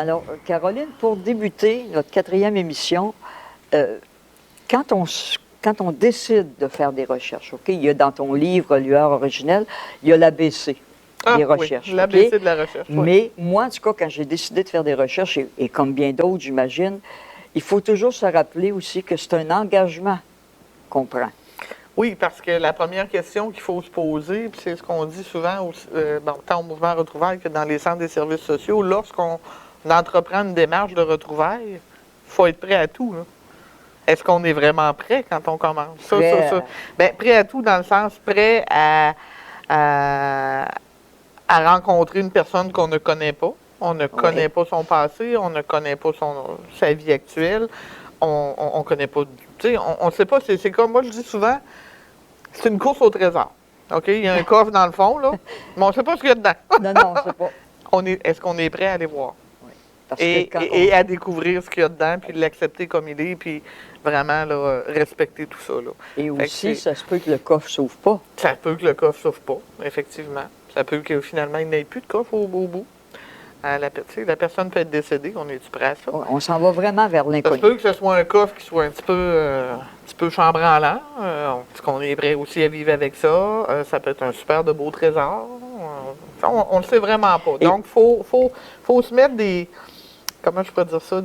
Alors, Caroline, pour débuter notre 4e émission, euh, quand on décide de faire des recherches, OK, il y a dans ton livre Lueur originelle, il y a l'ABC des recherches. Oui, l'ABC OK? de la recherche. Oui. Mais moi, en tout cas, quand j'ai décidé de faire des recherches, et comme bien d'autres, j'imagine, il faut toujours se rappeler aussi que c'est un engagement qu'on prend. Oui, parce que la première question qu'il faut se poser, puis c'est ce qu'on dit souvent, tant au mouvement Retrouvailles que dans les centres des services sociaux, lorsqu'on entreprend une démarche de retrouvailles, il faut être prêt à tout. Là. Est-ce qu'on est vraiment prêt quand on commence? Bien, prêt à tout dans le sens prêt à rencontrer une personne qu'on ne connaît pas. On ne connaît pas son passé, on ne connaît pas sa vie actuelle, on ne connaît pas... Tu sais, on ne sait pas, c'est comme moi je dis souvent, c'est une course au trésor. OK? Il y a un coffre dans le fond, là, mais on ne sait pas ce qu'il y a dedans. Non, on ne sait pas. Est-ce qu'on est prêt à aller voir? Oui. Et à découvrir ce qu'il y a dedans, puis de l'accepter comme il est, puis vraiment là, respecter tout ça. Là. Et aussi, ça se peut que le coffre ne s'ouvre pas. Ça peut que le coffre ne s'ouvre pas, effectivement. Ça peut que finalement, il n'ait plus de coffre au bout. La personne peut être décédée, on est-tu prêt à ça? On s'en va vraiment vers l'inconnu. Ça se peut que ce soit un coffre qui soit un petit peu chambranlant. Est-ce qu'on est prêt aussi à vivre avec ça? Ça peut être un super de beau trésor. On ne le sait vraiment pas. Donc, il faut se mettre des... Comment je pourrais dire ça?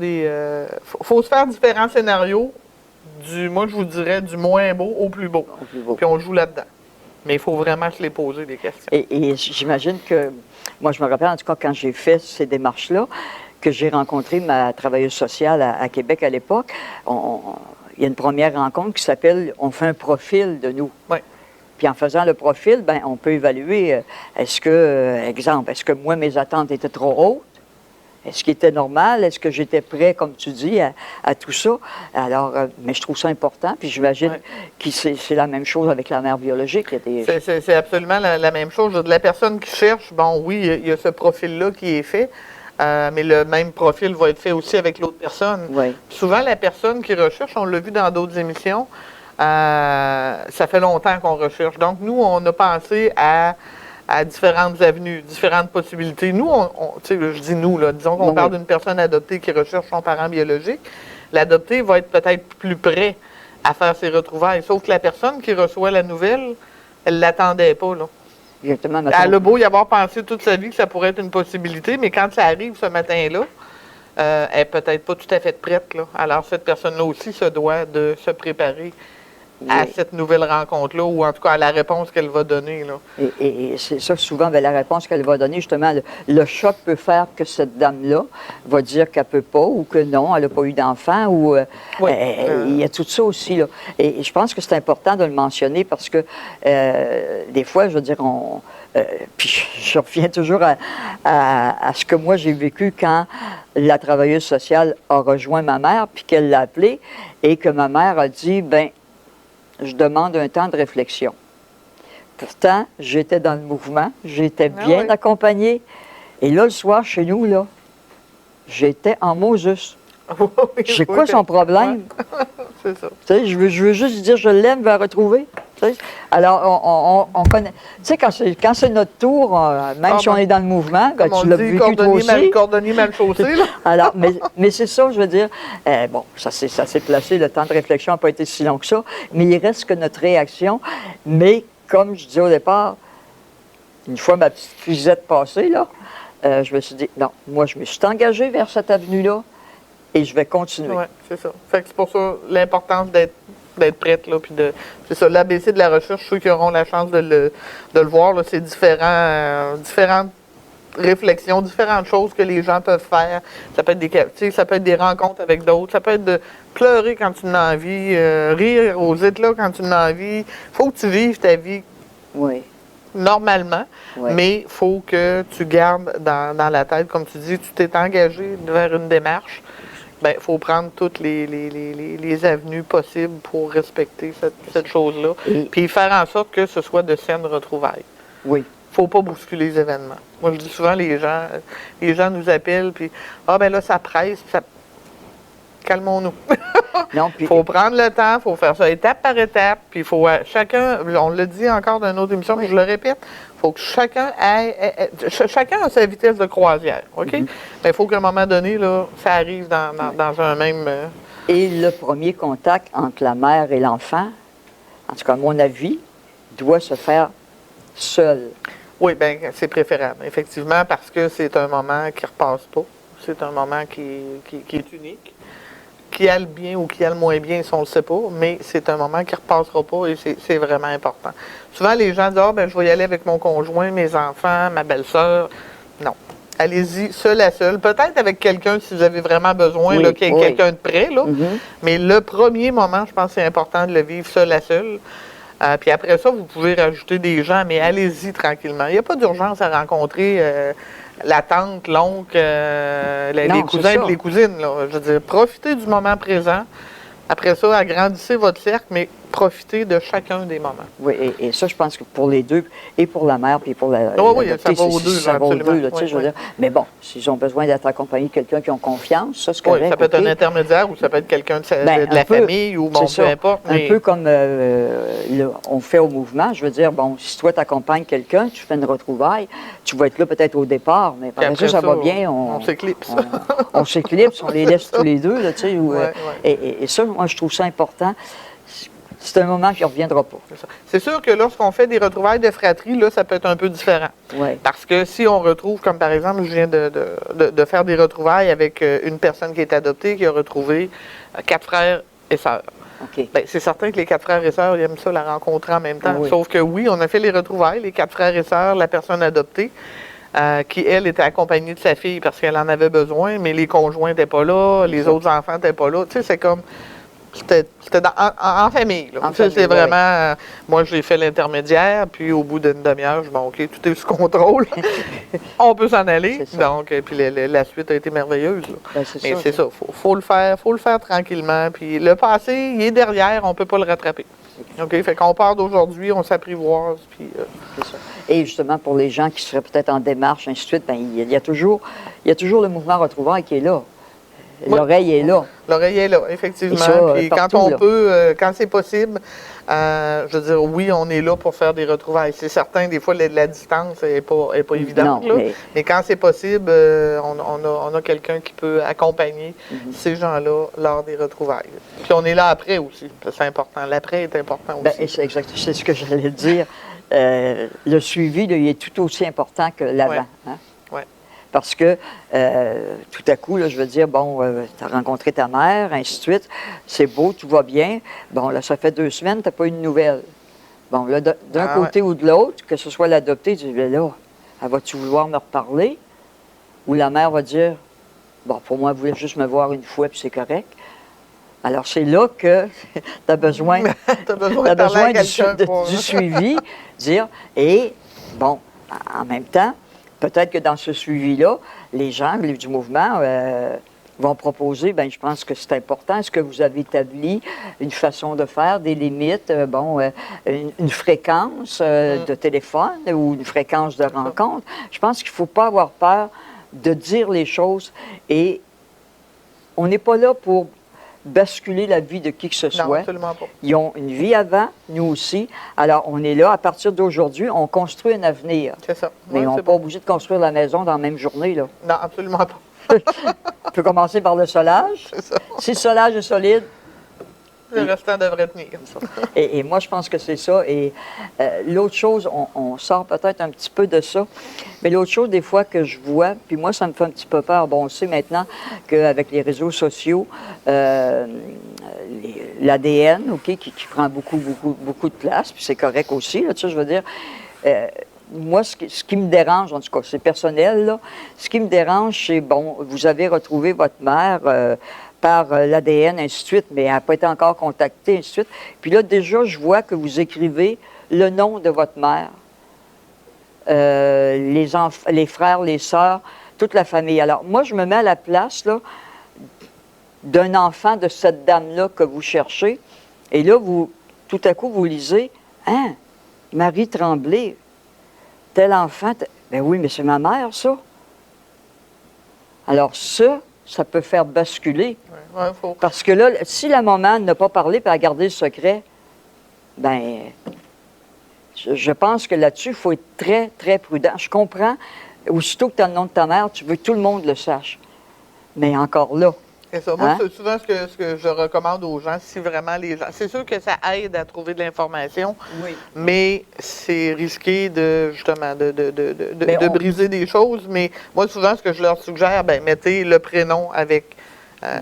Faut se faire différents scénarios moi, je vous dirais, du moins beau au plus beau. Puis on joue là-dedans. Mais il faut vraiment se les poser, des questions. Et j'imagine que... Moi, je me rappelle, en tout cas, quand j'ai fait ces démarches-là, que j'ai rencontré ma travailleuse sociale à Québec à l'époque, il y a une première rencontre qui s'appelle « On fait un profil de nous ». Oui. Puis en faisant le profil, bien, on peut évaluer, exemple, est-ce que moi, mes attentes étaient trop hautes? Est-ce qu'il était normal? Est-ce que j'étais prêt, comme tu dis, à tout ça? Alors, mais je trouve ça important, puis j'imagine que c'est la même chose avec la mère biologique. C'est absolument la même chose. La personne qui cherche, bon, oui, il y a ce profil-là qui est fait, mais le même profil va être fait aussi avec l'autre personne. Oui. Souvent, la personne qui recherche, on l'a vu dans d'autres émissions, ça fait longtemps qu'on recherche. Donc, nous, on a pensé à différentes avenues, différentes possibilités. Nous, je dis nous, là, disons qu'on parle d'une personne adoptée qui recherche son parent biologique. L'adopté va être peut-être plus prêt à faire ses retrouvailles. Sauf que la personne qui reçoit la nouvelle, elle ne l'attendait pas. Là. Exactement. Elle a beau y avoir pensé toute sa vie que ça pourrait être une possibilité, mais quand ça arrive ce matin-là, elle n'est peut-être pas tout à fait prête. Là. Alors, cette personne-là aussi se doit de se préparer à cette nouvelle rencontre-là, ou en tout cas à la réponse qu'elle va donner. Là. Et c'est ça, souvent, bien, la réponse qu'elle va donner, justement, le choc peut faire que cette dame-là va dire qu'elle ne peut pas, ou que non, elle n'a pas eu d'enfant, ou il y a tout ça aussi. Là. Et je pense que c'est important de le mentionner parce que des fois, je veux dire, puis je reviens toujours à ce que moi j'ai vécu quand la travailleuse sociale a rejoint ma mère, puis qu'elle l'a appelée, et que ma mère a dit, ben je demande un temps de réflexion. Pourtant, j'étais dans le mouvement, j'étais bien accompagnée. Et là, le soir, chez nous, là, j'étais en Moses. C'est quoi son problème? C'est ça. Tu sais, je veux juste dire, je l'aime, je vais la retrouver. Tu sais? Alors, on connaît. Tu sais, quand c'est notre tour, même si on est dans le mouvement, tu l'as vécu toi aussi. Cordonnier mal chaussé, là. Alors, mais c'est ça, je veux dire. Bon, ça s'est placé, le temps de réflexion n'a pas été si long que ça, mais il reste que notre réaction. Mais, comme je disais au départ, une fois ma petite crisette passée, là, je me suis dit, non, moi, je me suis engagée vers cette avenue-là et je vais continuer. Oui, c'est ça. Fait que c'est pour ça l'importance d'être prête, là, puis c'est ça, l'ABC de la recherche, ceux qui auront la chance de le voir, là, c'est différentes réflexions, différentes choses que les gens peuvent faire. Ça peut être ça peut être des rencontres avec d'autres, ça peut être de pleurer quand tu en as envie, rire aux éclats quand tu en as envie. Faut que tu vives ta vie normalement, mais il faut que tu gardes dans la tête, comme tu dis, tu t'es engagé vers une démarche. Bien, il faut prendre toutes les avenues possibles pour respecter cette chose-là. Puis faire en sorte que ce soit de saines retrouvailles. Oui. Il ne faut pas bousculer les événements. Moi, je dis souvent, les gens nous appellent, puis « Ah, ben là, ça presse. » calmons-nous. Non, Il faut prendre le temps, il faut faire ça étape par étape, puis il faut chacun, on le dit encore dans une autre émission, mais je le répète, il faut que chacun chacun a sa vitesse de croisière, OK? Mais il faut qu'à un moment donné, là, ça arrive dans un même... Et le premier contact entre la mère et l'enfant, en tout cas, à mon avis, doit se faire seul. Oui, bien, c'est préférable, effectivement, parce que c'est un moment qui ne repasse pas. C'est un moment qui est unique. Qui a le bien ou qui a le moins bien, ça, on ne le sait pas, mais c'est un moment qui ne repassera pas et c'est vraiment important. Souvent, les gens disent « Ah, ben, je vais y aller avec mon conjoint, mes enfants, ma belle-sœur. » Non. Allez-y, seul à seul. Peut-être avec quelqu'un si vous avez vraiment besoin, là, qu'il y ait quelqu'un de près, là. Mais le premier moment, je pense que c'est important de le vivre seul à seul. Puis après ça, vous pouvez rajouter des gens, mais allez-y tranquillement. Il n'y a pas d'urgence à rencontrer la tante, l'oncle, les cousins et les cousines. Là. Je veux dire, profitez du moment présent. Après ça, agrandissez votre cercle, mais profitez de chacun des moments. Oui, et ça, je pense que pour les deux, et pour la mère, puis pour la... oui, ça va aux deux, ça va aux deux, là, je veux dire. Mais bon, s'ils ont besoin d'être accompagnés de quelqu'un qui ont confiance, ça, c'est correct. Oui, ça peut être un intermédiaire ou ça peut être quelqu'un de la famille ou bon, peu importe. Un peu comme on fait au mouvement, je veux dire, bon, si toi, tu accompagnes quelqu'un, tu fais une retrouvaille, tu vas être là peut-être au départ, mais après ça va bien. On s'éclipse. On s'éclipse, on les laisse tous les deux, là, tu sais. Et ça, moi, je trouve ça important. C'est un moment qui ne reviendra pas. C'est sûr que lorsqu'on fait des retrouvailles de fratrie, là, ça peut être un peu différent. Ouais. Parce que si on retrouve, comme par exemple, je viens de faire des retrouvailles avec une personne qui est adoptée, qui a retrouvé 4 frères et sœurs. Okay. Bien, c'est certain que les 4 frères et sœurs, ils aiment ça la rencontrer en même temps. Sauf que oui, on a fait les retrouvailles, les 4 frères et sœurs, la personne adoptée, qui, elle, était accompagnée de sa fille parce qu'elle en avait besoin, mais les conjoints n'étaient pas là, les autres enfants n'étaient pas là. Tu sais, c'est comme... C'était en famille. Là. C'est vraiment... moi, j'ai fait l'intermédiaire, puis au bout d'une demi-heure, je dis, bon, OK, tout est sous contrôle. On peut s'en aller. Donc, puis la suite a été merveilleuse. Là. Ben, mais c'est ça. Faut le faire tranquillement. Puis le passé, il est derrière, on ne peut pas le rattraper. OK? Fait qu'on part d'aujourd'hui, on s'apprivoise. Puis, c'est ça. Et justement, pour les gens qui seraient peut-être en démarche, ainsi de suite, ben, il y a toujours le mouvement retrouvailles qui est là. L'oreille est là. L'oreille est là, effectivement. Ça, puis partout, quand on là. peut, quand c'est possible, je veux dire, oui, on est là pour faire des retrouvailles. C'est certain, des fois, la distance n'est pas évidente. Non, là. Mais quand c'est possible, on a quelqu'un qui peut accompagner ces gens-là lors des retrouvailles. Puis on est là après aussi. C'est important. L'après est important aussi. Ben, c'est exact. C'est ce que j'allais dire. Le suivi, là, il est tout aussi important que l'avant. Ouais. Hein? Ouais. Parce que tout à coup, là, je veux dire, bon, tu as rencontré ta mère, ainsi de suite, c'est beau, tout va bien. Bon, là, ça fait 2 semaines, tu n'as pas eu de nouvelles. Bon, là, d'un côté ou de l'autre, que ce soit l'adopté, tu dis, là, elle va-tu vouloir me reparler? Ou la mère va dire, bon, pour moi, elle voulait juste me voir une fois, puis c'est correct. Alors, c'est là que tu as besoin, du suivi, dire, et, bon, en même temps, peut-être que dans ce suivi-là, les gens du mouvement vont proposer, bien, je pense que c'est important. Est-ce que vous avez établi une façon de faire, des limites, une fréquence de téléphone ou une fréquence de rencontre? Je pense qu'il ne faut pas avoir peur de dire les choses et on n'est pas là pour basculer la vie de qui que ce soit. Non, absolument pas. Ils ont une vie avant, nous aussi. Alors, on est là, à partir d'aujourd'hui, on construit un avenir. C'est ça. Mais on n'est pas obligé de construire la maison dans la même journée, là. Non, absolument pas. On peut commencer par le solage. C'est ça. Si le solage est solide... Le restant devrait tenir. Et moi, je pense que c'est ça. Et l'autre chose, on sort peut-être un petit peu de ça, mais l'autre chose, des fois, que je vois, puis moi, ça me fait un petit peu peur. Bon, on sait maintenant qu'avec les réseaux sociaux, l'ADN, OK, qui prend beaucoup de place, puis c'est correct aussi, là, tu sais, je veux dire... moi, ce qui me dérange, en tout cas, c'est personnel, là, ce qui me dérange, c'est, bon, vous avez retrouvé votre mère par l'ADN, ainsi de suite, mais elle n'a pas été encore contactée, ainsi de suite. Puis là, déjà, je vois que vous écrivez le nom de votre mère, les frères, les sœurs, toute la famille. Alors, moi, je me mets à la place, là, d'un enfant de cette dame-là que vous cherchez, et là, tout à coup, vous lisez, « Hein, Marie Tremblay, tel enfant... » Ben oui, mais c'est ma mère, ça. Alors ça, ça peut faire basculer. Ouais, faut... Parce que là, si la maman n'a pas parlé et a gardé le secret, ben, je pense que là-dessus, il faut être très, très prudent. Je comprends, aussitôt que tu as le nom de ta mère, tu veux que tout le monde le sache. Mais encore là. C'est ça. Moi, c'est souvent ce que je recommande aux gens, si vraiment les gens. C'est sûr que ça aide à trouver de l'information, mais c'est risqué de justement de briser des choses. Mais moi, souvent, ce que je leur suggère, ben mettez le prénom avec.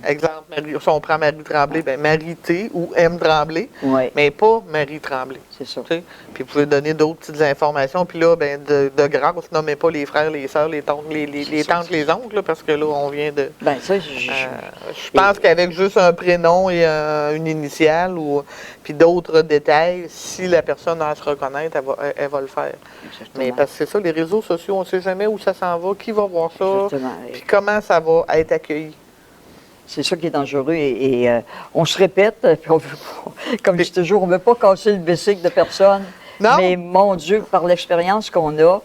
Exemple, si on prend Marie Tremblay, bien Marie T ou M Tremblay, mais pas Marie Tremblay. C'est ça. Puis vous pouvez donner d'autres petites informations. Puis là, ben, de grâce, nommez pas les frères, les sœurs, les tantes, les oncles, là, parce que là, on vient de. Ben, ça, je pense qu'avec juste un prénom et une initiale puis d'autres détails, si la personne a à se reconnaître, elle va le faire. Exactement. Mais parce que c'est ça, les réseaux sociaux, on ne sait jamais où ça s'en va, qui va voir ça, puis comment ça va être accueilli. C'est ça qui est dangereux et on se répète, puis on veut pas, comme je dis toujours, on ne veut pas casser le bicycle de personne. Non. Mais mon Dieu, par l'expérience qu'on a,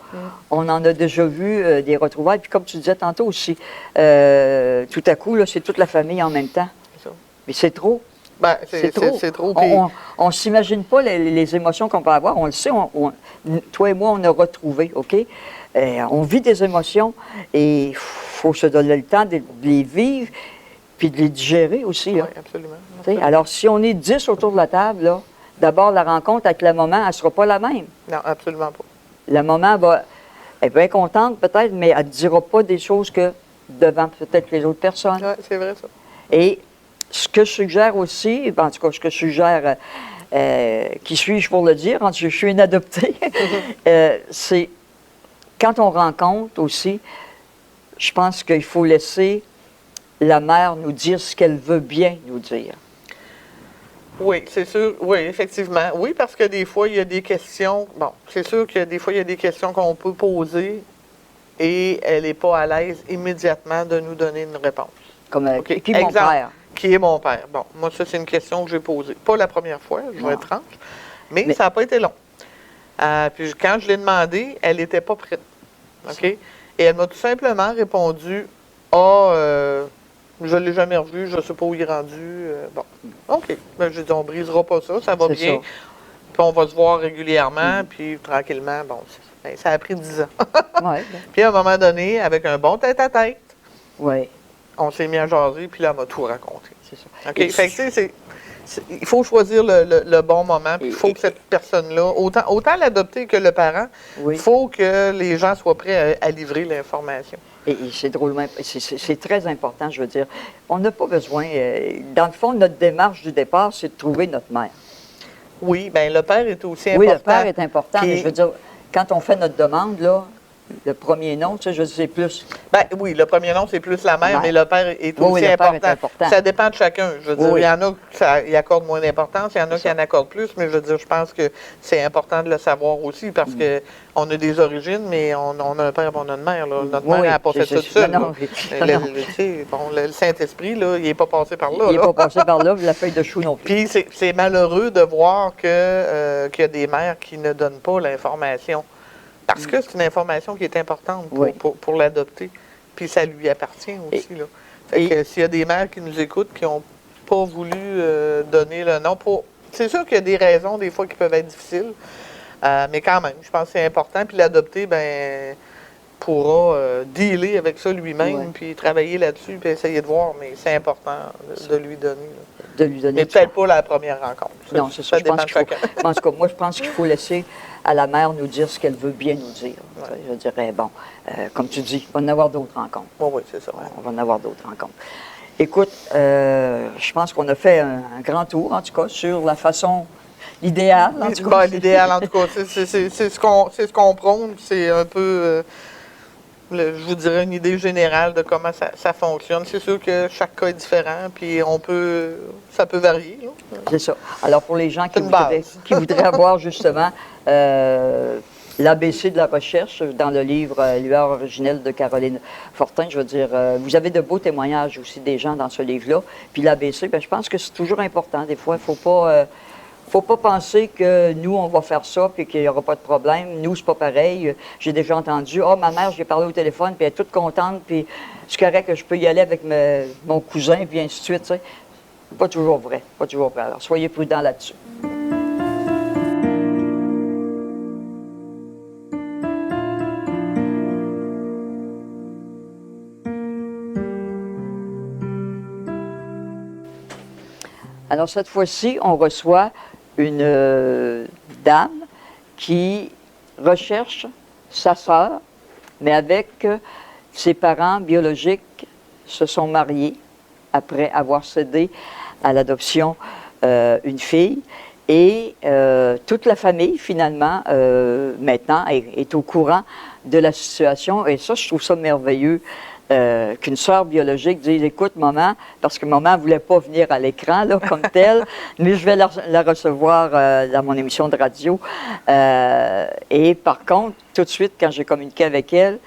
on en a déjà vu des retrouvailles. Puis comme tu disais tantôt aussi, tout à coup, là, c'est toute la famille en même temps. C'est ça. Mais c'est trop. Ben, c'est trop. On ne s'imagine pas les émotions qu'on peut avoir. On le sait, toi et moi, on a retrouvé, OK? On vit des émotions et il faut se donner le temps de les vivre. Puis de les digérer aussi. Là. Oui, absolument. Alors, si on est 10 autour de la table, là, d'abord, la rencontre avec la maman, elle ne sera pas la même. Non, absolument pas. La maman, elle va être contente peut-être, mais elle ne dira pas des choses que devant peut-être les autres personnes. Oui, c'est vrai ça. Et ce que je suggère aussi, en tout cas, ce que je suggère, qui suis-je pour le dire, je suis une adoptée, c'est quand on rencontre aussi, je pense qu'il faut laisser la mère nous dire ce qu'elle veut bien nous dire. Oui, c'est sûr. Oui, effectivement. Oui, parce que des fois, il y a des questions. Bon, c'est sûr que des fois, il y a des questions qu'on peut poser et elle n'est pas à l'aise immédiatement de nous donner une réponse. Comme qui est mon père? Qui est mon père? Bon, moi, ça, c'est une question que j'ai posée. Pas la première fois, je vais être franche, mais ça n'a pas été long. Puis quand je l'ai demandé, elle n'était pas prête. OK? Et elle m'a tout simplement répondu je ne l'ai jamais revu, je ne sais pas où il est rendu. Bon, OK. Ben, je dis, on ne brisera pas ça, ça va bien. Ça. Puis on va se voir régulièrement, puis tranquillement, bon, ça a pris 10 ans. Puis à un moment donné, avec un bon tête-à-tête, on s'est mis à jaser, puis là, elle m'a tout raconté. C'est ça. OK. Fait que, il faut choisir le bon moment, puis il faut que cette personne-là, autant l'adopter que le parent, il faut que les gens soient prêts à livrer l'information. Et c'est drôlement, c'est très important, je veux dire. On n'a pas besoin, dans le fond, notre démarche du départ, c'est de trouver notre mère. Oui, bien, le père est aussi important. Oui, le père est important, mais je veux dire, quand on fait notre demande, là, le premier nom, tu sais, je sais plus. Ben oui, le premier nom, c'est plus la mère, mais le père est aussi important. Ça dépend de chacun. Je veux dire, il y en a qui accordent moins d'importance, il y en a qui en accordent plus, mais je veux dire, je pense que c'est important de le savoir aussi parce que on a des origines, mais on a un père et on a une mère. Là. Notre mère n'a pas fait ça tout seul. Le Saint-Esprit, là, il n'est pas passé par là. Il n'est pas passé par là, la feuille de chou non plus. Puis c'est malheureux de voir qu'il y a des mères qui ne donnent pas l'information. Parce que c'est une information qui est importante pour l'adopter. Puis ça lui appartient aussi. Là. Fait que s'il y a des mères qui nous écoutent qui n'ont pas voulu donner le nom, c'est sûr qu'il y a des raisons des fois qui peuvent être difficiles, mais quand même, je pense que c'est important. Puis l'adopter, ben pourra dealer avec ça lui-même, puis travailler là-dessus, puis essayer de voir, mais c'est important de lui donner. Là. De lui donner. Mais peut-être pas la première rencontre. Non, c'est ça. Je pense en tout cas, moi, je pense qu'il faut laisser à la mère nous dire ce qu'elle veut bien nous dire. Ouais. Je dirais, bon, comme tu dis, il va en avoir d'autres rencontres. Oui, c'est ça. Ouais. On va en avoir d'autres rencontres. Écoute, je pense qu'on a fait un grand tour, en tout cas, sur la façon idéale. En tout cas. L'idéal, en tout cas, c'est ce qu'on prône. C'est un peu, je vous dirais, une idée générale de comment ça fonctionne. C'est sûr que chaque cas est différent, puis ça peut varier. C'est ça. Alors, pour les gens qui voudraient avoir justement l'ABC de la recherche dans le livre Lueur originelle de Caroline Fortin, je veux dire, vous avez de beaux témoignages aussi des gens dans ce livre-là. Puis l'ABC, bien, je pense que c'est toujours important. Des fois, il ne faut pas penser que nous, on va faire ça puis qu'il n'y aura pas de problème. Nous, c'est pas pareil. J'ai déjà entendu, « Ah, ma mère, j'ai parlé au téléphone, puis elle est toute contente, puis c'est correct que je peux y aller avec mon cousin, puis ainsi de suite. » tu sais. Pas toujours vrai. Pas toujours vrai. Alors, soyez prudents là-dessus. Alors, cette fois-ci, on reçoit une dame qui recherche sa sœur, mais avec ses parents biologiques se sont mariés après avoir cédé à l'adoption une fille. Et toute la famille, finalement, maintenant, est au courant de la situation. Et ça, je trouve ça merveilleux. Qu'une sœur biologique dise, écoute, maman, parce que maman ne voulait pas venir à l'écran là, comme telle, mais je vais la recevoir dans mon émission de radio. Et par contre, tout de suite, quand j'ai communiqué avec elle,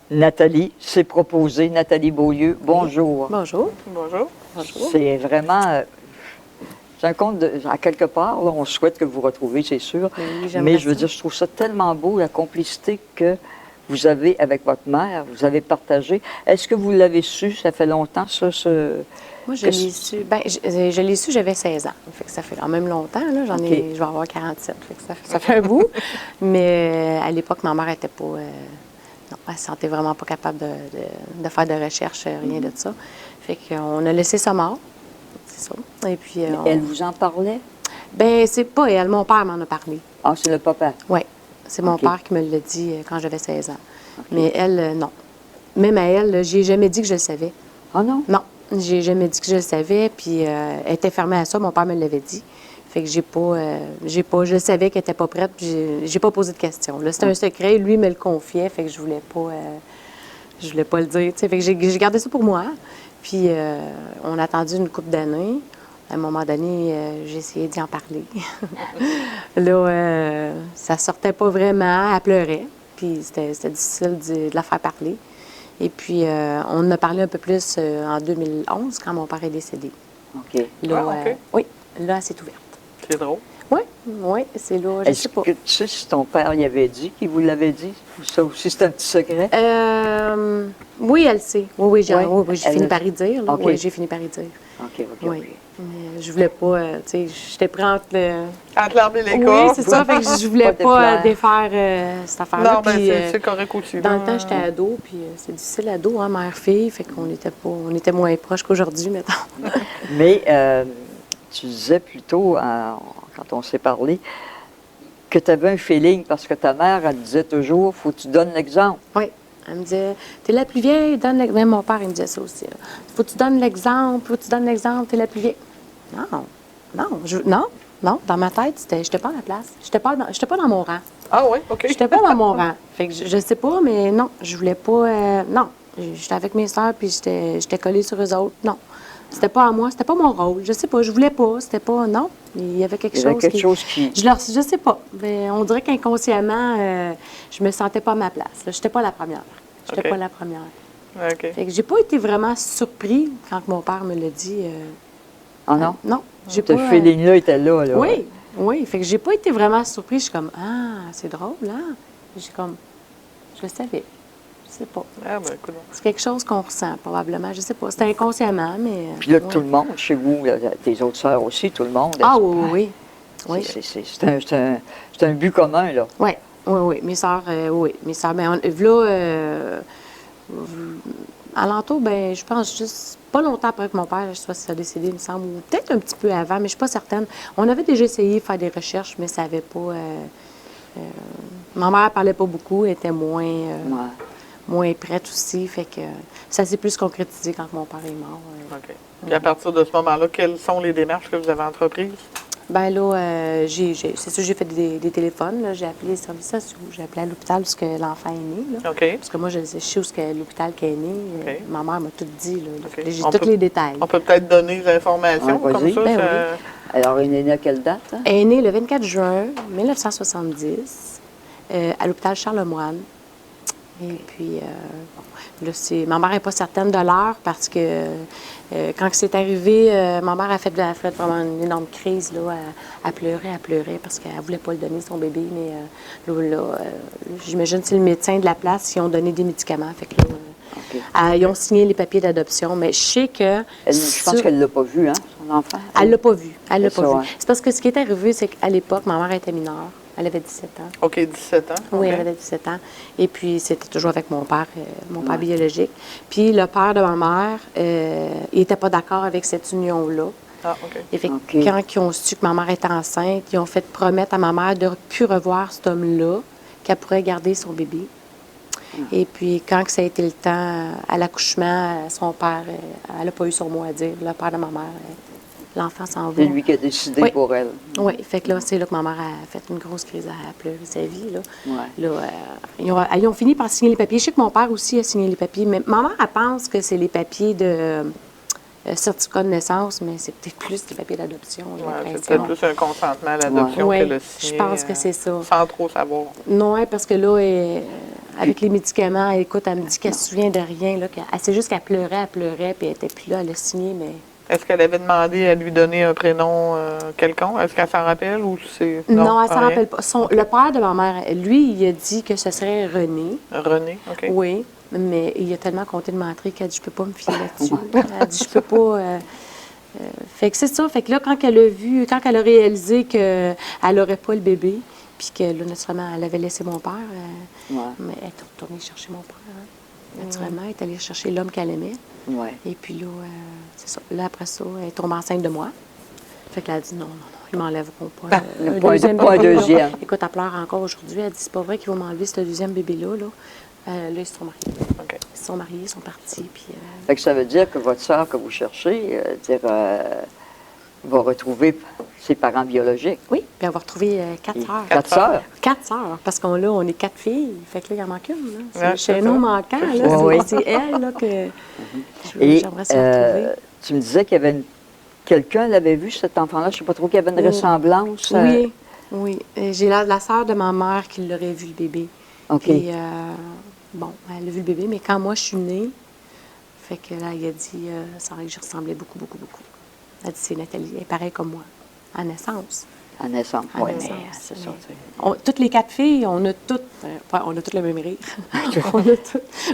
Nathalie s'est proposée, Nathalie Beaulieu, bonjour. Bonjour. Bonjour. Bonjour. C'est vraiment... c'est un conte, à quelque part, là, on souhaite que vous vous retrouviez, c'est sûr. Oui, mais je veux dire, je trouve ça tellement beau, la complicité que vous avez avec votre mère, vous avez partagé. Est-ce que vous l'avez su, ça fait longtemps, ça? Moi, je l'ai su, ben, je l'ai su, j'avais 16 ans. Fait que ça fait quand même longtemps, là. Je vais avoir 47, fait que ça fait un bout. Mais à l'époque, ma mère n'était pas... non, elle ne se sentait vraiment pas capable de faire de recherche, rien de ça. Fait qu'on a laissé ça mort, c'est ça. Et puis... Elle vous en parlait? Ben c'est pas elle, mon père m'en a parlé. Ah, c'est le papa? Oui. C'est mon père qui me l'a dit quand j'avais 16 ans. Mais elle, non. Même à elle, j'ai jamais dit que je le savais. Ah non? Non, j'ai jamais dit que je le savais. Puis elle était fermée à ça. Mon père me l'avait dit. Fait que je savais qu'elle était pas prête. Puis j'ai pas posé de questions. Là, c'était un secret. Lui me le confiait. Fait que je voulais pas le dire. T'sais. Fait que j'ai gardé ça pour moi. Puis on a attendu une couple d'années. À un moment donné, j'ai essayé d'y en parler. Là, ça sortait pas vraiment. Elle pleurait. Puis c'était difficile de la faire parler. Et puis, on en a parlé un peu plus en 2011, quand mon père est décédé. OK. Là, OK. oui, là, elle s'est ouverte. C'est drôle. Oui, c'est là, je Est-ce sais pas. que tu sais si ton père y avait dit, qu'il vous l'avait dit? Ou ça aussi, c'est un petit secret? Oui, elle sait. Oui, j'ai Oui, fini par y dire. Là. OK. Oui, j'ai fini par y dire. OK. Oui. Mais je voulais pas, tu sais, j'étais prête le... Entre l'arbre et les Oui, cordes. c'est ça, fait que je voulais Pas pas déplaire. défaire cette affaire-là. Non, ben Puis, c'est correct aussi. dans là. le temps, j'étais ado, puis c'est difficile ado, hein, mère-fille, fait qu'on était moins proches qu'aujourd'hui, mettons. Mais tu disais plutôt, quand on s'est parlé, que tu avais un feeling, parce que ta mère, elle disait toujours, faut que tu donnes l'exemple. Oui. Elle me disait, t'es la plus vieille, donne l'exemple. Même mon père, il me disait ça aussi. Là. Faut que tu donnes l'exemple, t'es la plus vieille. Non. Dans ma tête, j'étais pas à la place. J'étais pas dans mon rang. Ah oui, OK. J'étais pas dans mon rang. Fait que je sais pas, mais non, je voulais pas. Non. J'étais avec mes sœurs, puis j'étais collée sur eux autres. Non. C'était pas à moi, c'était pas mon rôle. Je sais pas, je voulais pas. C'était pas. Non. Il y avait quelque chose qui. Je sais pas. Mais on dirait qu'inconsciemment, je me sentais pas à ma place. J'étais pas la première. J'étais OK. pas la première. OK. Fait que j'ai pas été vraiment surpris quand mon père me l'a dit. Ah non? Non. J'ai Ce pas. feeling-là était là. Oui. Fait que j'ai pas été vraiment surpris. Je suis comme, ah, c'est drôle, hein? J'ai comme, je le savais. Je sais pas. Ah, ben, écoute. C'est quelque chose qu'on ressent, probablement. Je sais pas. C'était inconsciemment, mais. Puis là, ouais. tout le monde, chez vous, là, tes autres sœurs aussi, tout le monde. Ah, oui. C'est un but commun, là. Oui. Mes sœurs, Mes sœurs, ben, là, alentour, ben, je pense juste pas longtemps après que mon père soit décédé, il me semble, ou peut-être un petit peu avant, mais je suis pas certaine. On avait déjà essayé de faire des recherches, mais ça avait pas. Ma mère parlait pas beaucoup, elle était moins prête aussi, fait que ça s'est plus concrétisé quand mon père est mort. OK. Et à partir de ce moment-là, quelles sont les démarches que vous avez entreprises? Ben là, c'est sûr, j'ai fait des téléphones. Là. J'ai appelé les services sociaux, j'ai appelé à l'hôpital où ce que l'enfant est né. Là. OK. Parce que moi, je sais où ce que l'hôpital qui est né. OK. Ma mère m'a tout dit. Là. OK. J'ai On tous peut- les détails. On peut peut-être donner des informations Ouais, comme vas-y. ça. Ben Alors, il est né à quelle date? Hein? Elle est née le 24 juin 1970 à l'hôpital Charlemagne. Et puis, Là, ma mère n'est pas certaine de l'heure parce que quand c'est arrivé, ma mère a fait vraiment une énorme crise. Là, elle pleurait parce qu'elle ne voulait pas le donner, son bébé. Mais j'imagine que c'est le médecin de la place qui ont donné des médicaments. Fait que là, ils ont signé les papiers d'adoption. Mais je sais que... Je pense qu'elle ne l'a pas vu, hein, son enfant. Elle ne l'a pas vu. Elle l'a pas vu. Ouais. C'est parce que ce qui est arrivé, c'est qu'à l'époque, ma mère était mineure. Elle avait 17 ans. OK, 17 ans. Oui, OK. elle avait 17 ans. Et puis, c'était toujours avec mon père biologique. Puis, le père de ma mère, il n'était pas d'accord avec cette union-là. Ah, OK. Et fait que quand ils ont su que ma mère était enceinte, ils ont fait promettre à ma mère de ne plus revoir cet homme-là, qu'elle pourrait garder son bébé. Et puis, quand ça a été le temps, à l'accouchement, son père, elle n'a pas eu son mot à dire. Le père de ma mère, l'enfant s'en va. C'est lui qui a décidé pour elle. Oui, fait que là, c'est là que ma mère a fait une grosse crise à pleurer sa vie. Là. Ouais. Là, ils ont fini par signer les papiers. Je sais que mon père aussi a signé les papiers, mais ma mère, elle pense que c'est les papiers de certificat de naissance, mais c'est peut-être plus des papiers d'adoption. j'ai Ouais, c'est l'impression. peut-être plus un consentement à l'adoption Ouais. qu'elle a Ouais, signé. je pense que c'est ça. Sans trop savoir. Non, parce que là, avec les médicaments, écoute, elle me dit qu'elle se souvient de rien. Là, c'est juste qu'elle pleurait, puis elle n'était plus là, elle a signé, mais... Est-ce qu'elle avait demandé à lui donner un prénom quelconque? Est-ce qu'elle s'en rappelle ou c'est... Non, elle pas s'en rien? rappelle pas. Le père de ma mère, lui, il a dit que ce serait René. René, OK. Oui, mais il a tellement compté de mentir qu'elle a dit, je peux pas me fier là-dessus. Elle a dit, je peux pas... fait que c'est ça. Fait que là, quand elle a réalisé qu'elle n'aurait pas le bébé, puis que là, naturellement, elle avait laissé mon père, mais elle est retournée chercher mon père. Hein. Naturellement, elle est allée chercher l'homme qu'elle aimait. Ouais. Et puis là, c'est ça. Là, après ça, elle est tombée enceinte de moi. Fait qu'elle a dit, non, ils m'enlèveront pas. Pas un bébé, là. deuxième. Écoute, elle pleure encore aujourd'hui. Elle dit, c'est pas vrai qu'ils vont m'enlever ce deuxième bébé-là. Là, ils se sont mariés. OK. Ils se sont mariés, ils sont partis. Puis, Fait que ça veut dire que votre sœur que vous cherchez, va retrouver ses parents biologiques. oui, puis elle va retrouver 4 sœurs. 4 sœurs. 4 sœurs, parce qu'on est 4 filles. Fait que là, il en manque une. Là. C'est Ouais, le c'est chaînon ça. manquant. Là. Ouais, C'est elle là, que Et j'aimerais se retrouver. tu me disais qu'il y avait quelqu'un l'avait vu, cet enfant-là, je ne sais pas trop, qu'il y avait une ressemblance. Oui, oui. J'ai la sœur de ma mère qui l'aurait vu, le bébé. OK. Puis, bon, elle a vu le bébé, mais quand moi, je suis née, fait que là, il a dit, ça aurait que je ressemblais beaucoup, beaucoup, beaucoup. Elle a dit, c'est Nathalie, elle est pareille comme moi, à naissance. À naissance, À oui, naissance, mais c'est ça. tu sais. Toutes les 4 filles, on a toutes le même rire.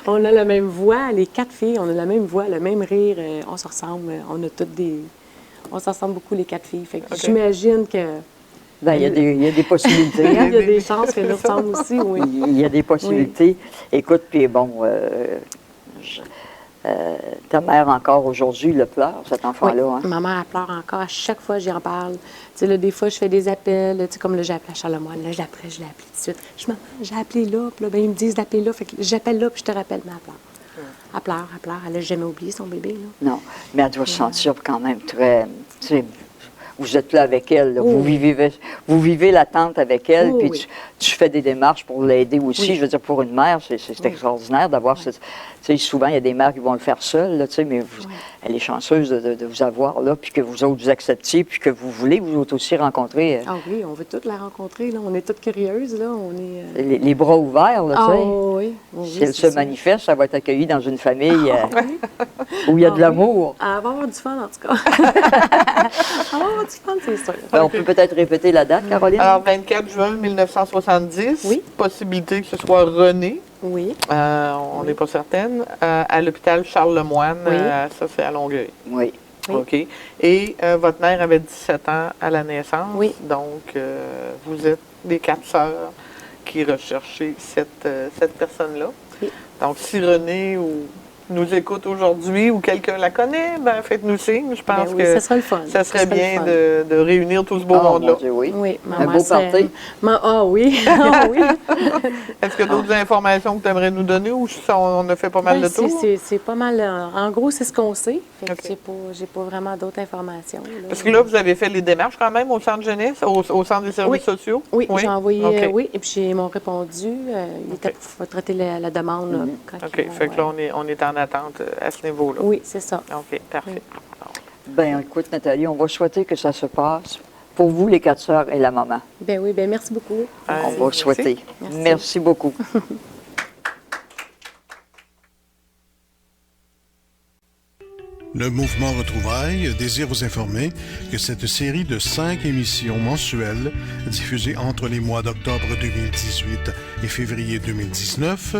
on a la même voix. Les 4 filles, on a la même voix, le même rire. On se ressemble. On se ressemble beaucoup, les 4 filles. Fait que j'imagine que... Ben, il y a des possibilités. il y hein. a des chances qu'elles nous ressemblent aussi, oui. Il y a des possibilités. Écoute, puis bon, ta mère encore aujourd'hui le pleure, cet enfant-là. Oui. Hein? Ma mère, elle pleure encore. À chaque fois, j'en parle. Tu sais, là, des fois, je fais des appels. Tu sais, comme là, j'ai appelé à Charlemagne. Là, je l'ai appelé tout de suite. Je dis, maman, j'ai appelé là. Puis là, ben, ils me disent d'appeler là. Fait que j'appelle là, puis je te rappelle. Mais elle pleure. Elle pleure, elle pleure. Elle n'a jamais oublié son bébé, là. Non, mais elle doit se sentir quand même très... tu sais, vous êtes là avec elle, là. Oh. Vous vivez l'attente avec elle, Oh, puis oui. tu fais des démarches pour l'aider aussi. Oui. Je veux dire, pour une mère, c'est extraordinaire d'avoir tu sais, souvent, il y a des mères qui vont le faire seules, là, tu sais, mais elle est chanceuse de vous avoir là, puis que vous autres vous acceptiez, puis que vous voulez vous autres aussi rencontrer Ah oui, on veut toutes la rencontrer, là. On est toutes curieuses, là. On est... les bras ouverts, là, tu sais. oui. Oui, Si elle c'est se ça. manifeste, elle va être accueillie dans une famille où il y a de oui. l'amour. Elle va avoir du fun, en tout cas. Elle va avoir du fun, c'est sûr. Ben, on peut peut-être répéter la date, Caroline? Alors, 24 juin 1970, Oui. Possibilité que ce soit René, Oui. on n'est pas certaine, à l'hôpital Charles-Lemoine, Oui. ça c'est à Longueuil. Oui. Oui. OK. Et votre mère avait 17 ans à la naissance. Oui. Donc, vous êtes les 4 sœurs qui recherchez cette personne-là. Oui. Donc, si René nous écoute aujourd'hui ou quelqu'un la connaît, ben faites-nous signe. Je pense Ben oui, que ça serait le fun. ça serait Ça serait bien le fun. de réunir tout ce beau Ah, monde-là. mon Dieu, oui. Oui, Un beau party. Ah oui, ah oui. Est-ce qu'il y a d'autres informations que tu aimerais nous donner ou on a fait pas mal Ben, de tours? c'est pas mal. En gros, c'est ce qu'on sait. Fait que OK. j'ai pas vraiment d'autres informations. Là. Parce que là, vous avez fait les démarches quand même au centre jeunesse, au centre des services sociaux? Oui, j'ai envoyé, OK. oui, et puis ils m'ont répondu. Il était pour traiter la demande. Là, quand OK. ils Fait que là, vont, on est en attente à ce niveau-là. Oui, c'est ça. OK, parfait. Ben, écoute, Nathalie, on va souhaiter que ça se passe pour vous, les 4 sœurs et la maman. Ben oui, ben merci beaucoup. On va Merci. souhaiter. Merci. Merci beaucoup. Le mouvement Retrouvailles désire vous informer que cette série de 5 émissions mensuelles, diffusées entre les mois d'octobre 2018 et février 2019,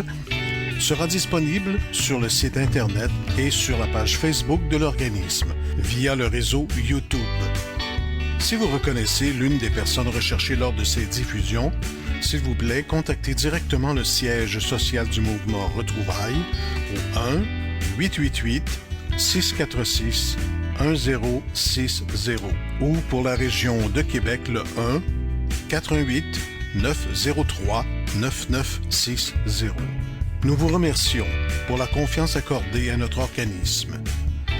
sera disponible sur le site Internet et sur la page Facebook de l'organisme, via le réseau YouTube. Si vous reconnaissez l'une des personnes recherchées lors de ces diffusions, s'il vous plaît, contactez directement le siège social du mouvement Retrouvailles au 1-888-646-1060 ou pour la région de Québec le 1-418-903-9960. Nous vous remercions pour la confiance accordée à notre organisme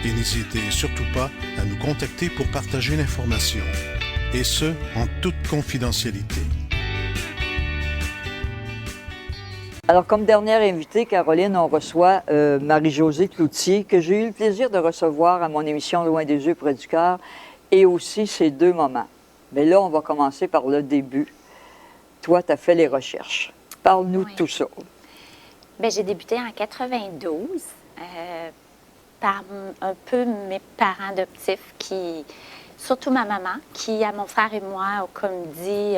et n'hésitez surtout pas à nous contacter pour partager l'information, et ce, en toute confidentialité. Alors, comme dernière invitée, Caroline, on reçoit Marie-Josée Cloutier, que j'ai eu le plaisir de recevoir à mon émission Loin des yeux, près du cœur, et aussi ses 2 moments. Mais là, on va commencer par le début. Toi, tu as fait les recherches. Parle-nous de tout ça. Bien, j'ai débuté en 92 par un peu mes parents adoptifs qui, surtout ma maman, qui, à mon frère et moi, a comme dit...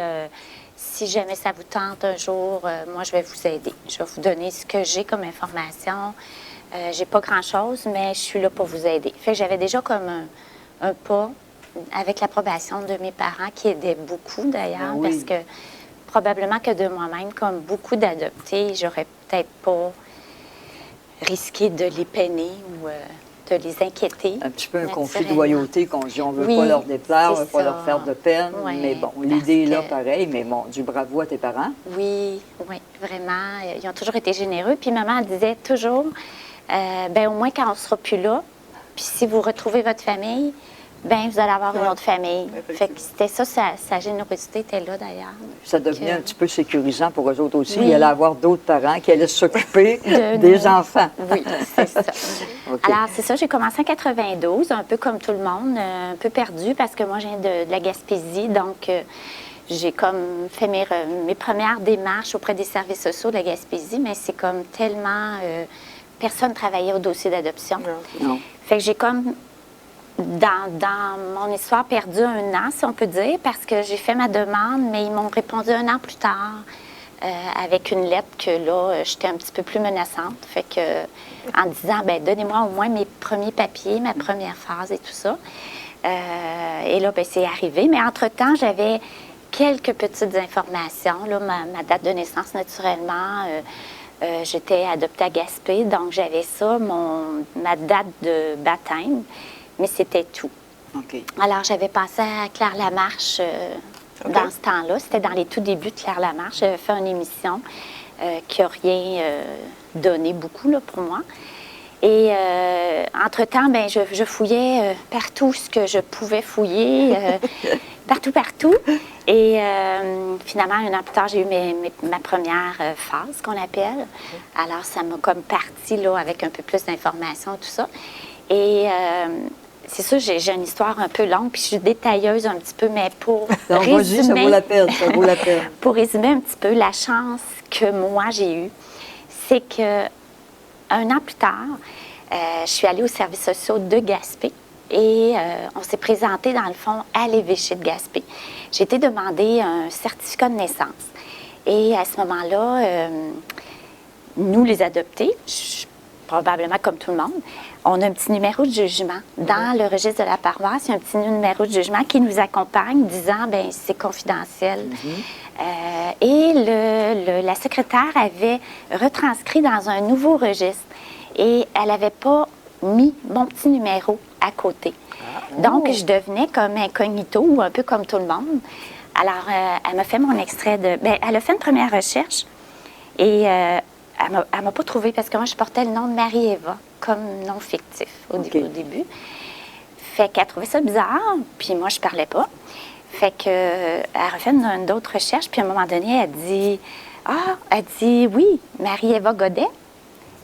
si jamais ça vous tente un jour, moi, je vais vous aider. Je vais vous donner ce que j'ai comme information. J'ai pas grand-chose, mais je suis là pour vous aider. Fait que j'avais déjà comme un pas avec l'approbation de mes parents qui aidaient beaucoup, d'ailleurs, oui. parce que probablement que de moi-même, comme beaucoup d'adoptés, j'aurais peut-être pas risqué de les peiner ou de les inquiéter. Un petit peu un conflit de naturellement. loyauté qu'on dit on ne veut Oui, pas leur déplaire, on ne veut c'est pas ça. leur faire de peine. Ouais, mais bon, parce l'idée est là que- pareil, mais bon, du bravo à tes parents. Oui, oui, vraiment. Ils ont toujours été généreux. Puis maman disait toujours, ben au moins quand on sera plus là, puis si vous retrouvez votre famille, ben vous allez avoir une Ouais. autre famille. Fait que c'était ça, sa générosité était là d'ailleurs. Ça devenait Que- un petit peu sécurisant pour eux autres aussi. Oui. Il allait avoir d'autres parents qui allaient s'occuper De des nous. enfants. Oui, c'est ça. OK. Alors, c'est ça, j'ai commencé en 92, un peu comme tout le monde, un peu perdu parce que moi, je viens de la Gaspésie, donc j'ai comme fait mes premières démarches auprès des services sociaux de la Gaspésie, mais c'est comme tellement... personne ne travaillait au dossier d'adoption. Non. Fait que j'ai comme, dans mon histoire, perdu 1 an, si on peut dire, parce que j'ai fait ma demande, mais ils m'ont répondu 1 an plus tard, avec une lettre que là, j'étais un petit peu plus menaçante. Fait que, en disant, ben donnez-moi au moins mes premiers papiers, ma première phase et tout ça. Et là, ben c'est arrivé. Mais entre-temps, j'avais quelques petites informations. Là, ma date de naissance, naturellement, j'étais adoptée à Gaspé, donc j'avais ça, ma date de baptême, mais c'était tout. OK. Alors, j'avais passé à Claire Lamarche dans ce temps-là. C'était dans les tout débuts de Claire Lamarche. J'avais fait une émission qui n'a rien donné beaucoup là, pour moi. Et entre-temps, ben, je fouillais partout ce que je pouvais fouiller, partout. Et finalement, 1 an plus tard, j'ai eu ma première phase, qu'on appelle. Alors, ça m'a comme parti là, avec un peu plus d'informations, tout ça. Et c'est ça, j'ai une histoire un peu longue, puis je suis détailleuse un petit peu, mais pour Donc, vas-y, ça résumer... vaut la peine, ça vaut la peine. Pour résumer un petit peu, la chance que moi j'ai eue, c'est que 1 an plus tard, je suis allée aux services sociaux de Gaspé et on s'est présenté, dans le fond, à l'évêché de Gaspé. J'ai été demander un certificat de naissance. Et à ce moment-là, nous, les adoptés, probablement comme tout le monde, on a un petit numéro de jugement. Dans le registre de la paroisse, il y a un petit numéro de jugement qui nous accompagne, disant, ben c'est confidentiel. Et la secrétaire avait retranscrit dans un nouveau registre et elle n'avait pas mis mon petit numéro à côté. Donc, je devenais comme incognito ou un peu comme tout le monde. Alors, elle m'a fait mon extrait de... Bien, elle a fait une première recherche et elle m'a pas trouvé parce que moi, je portais le nom de Marie-Eva comme nom fictif au début. Fait qu'elle trouvait ça bizarre, puis moi, je parlais pas. Fait que elle a refait une autre recherche, puis à un moment donné, elle dit oui, Marie-Eva Godet.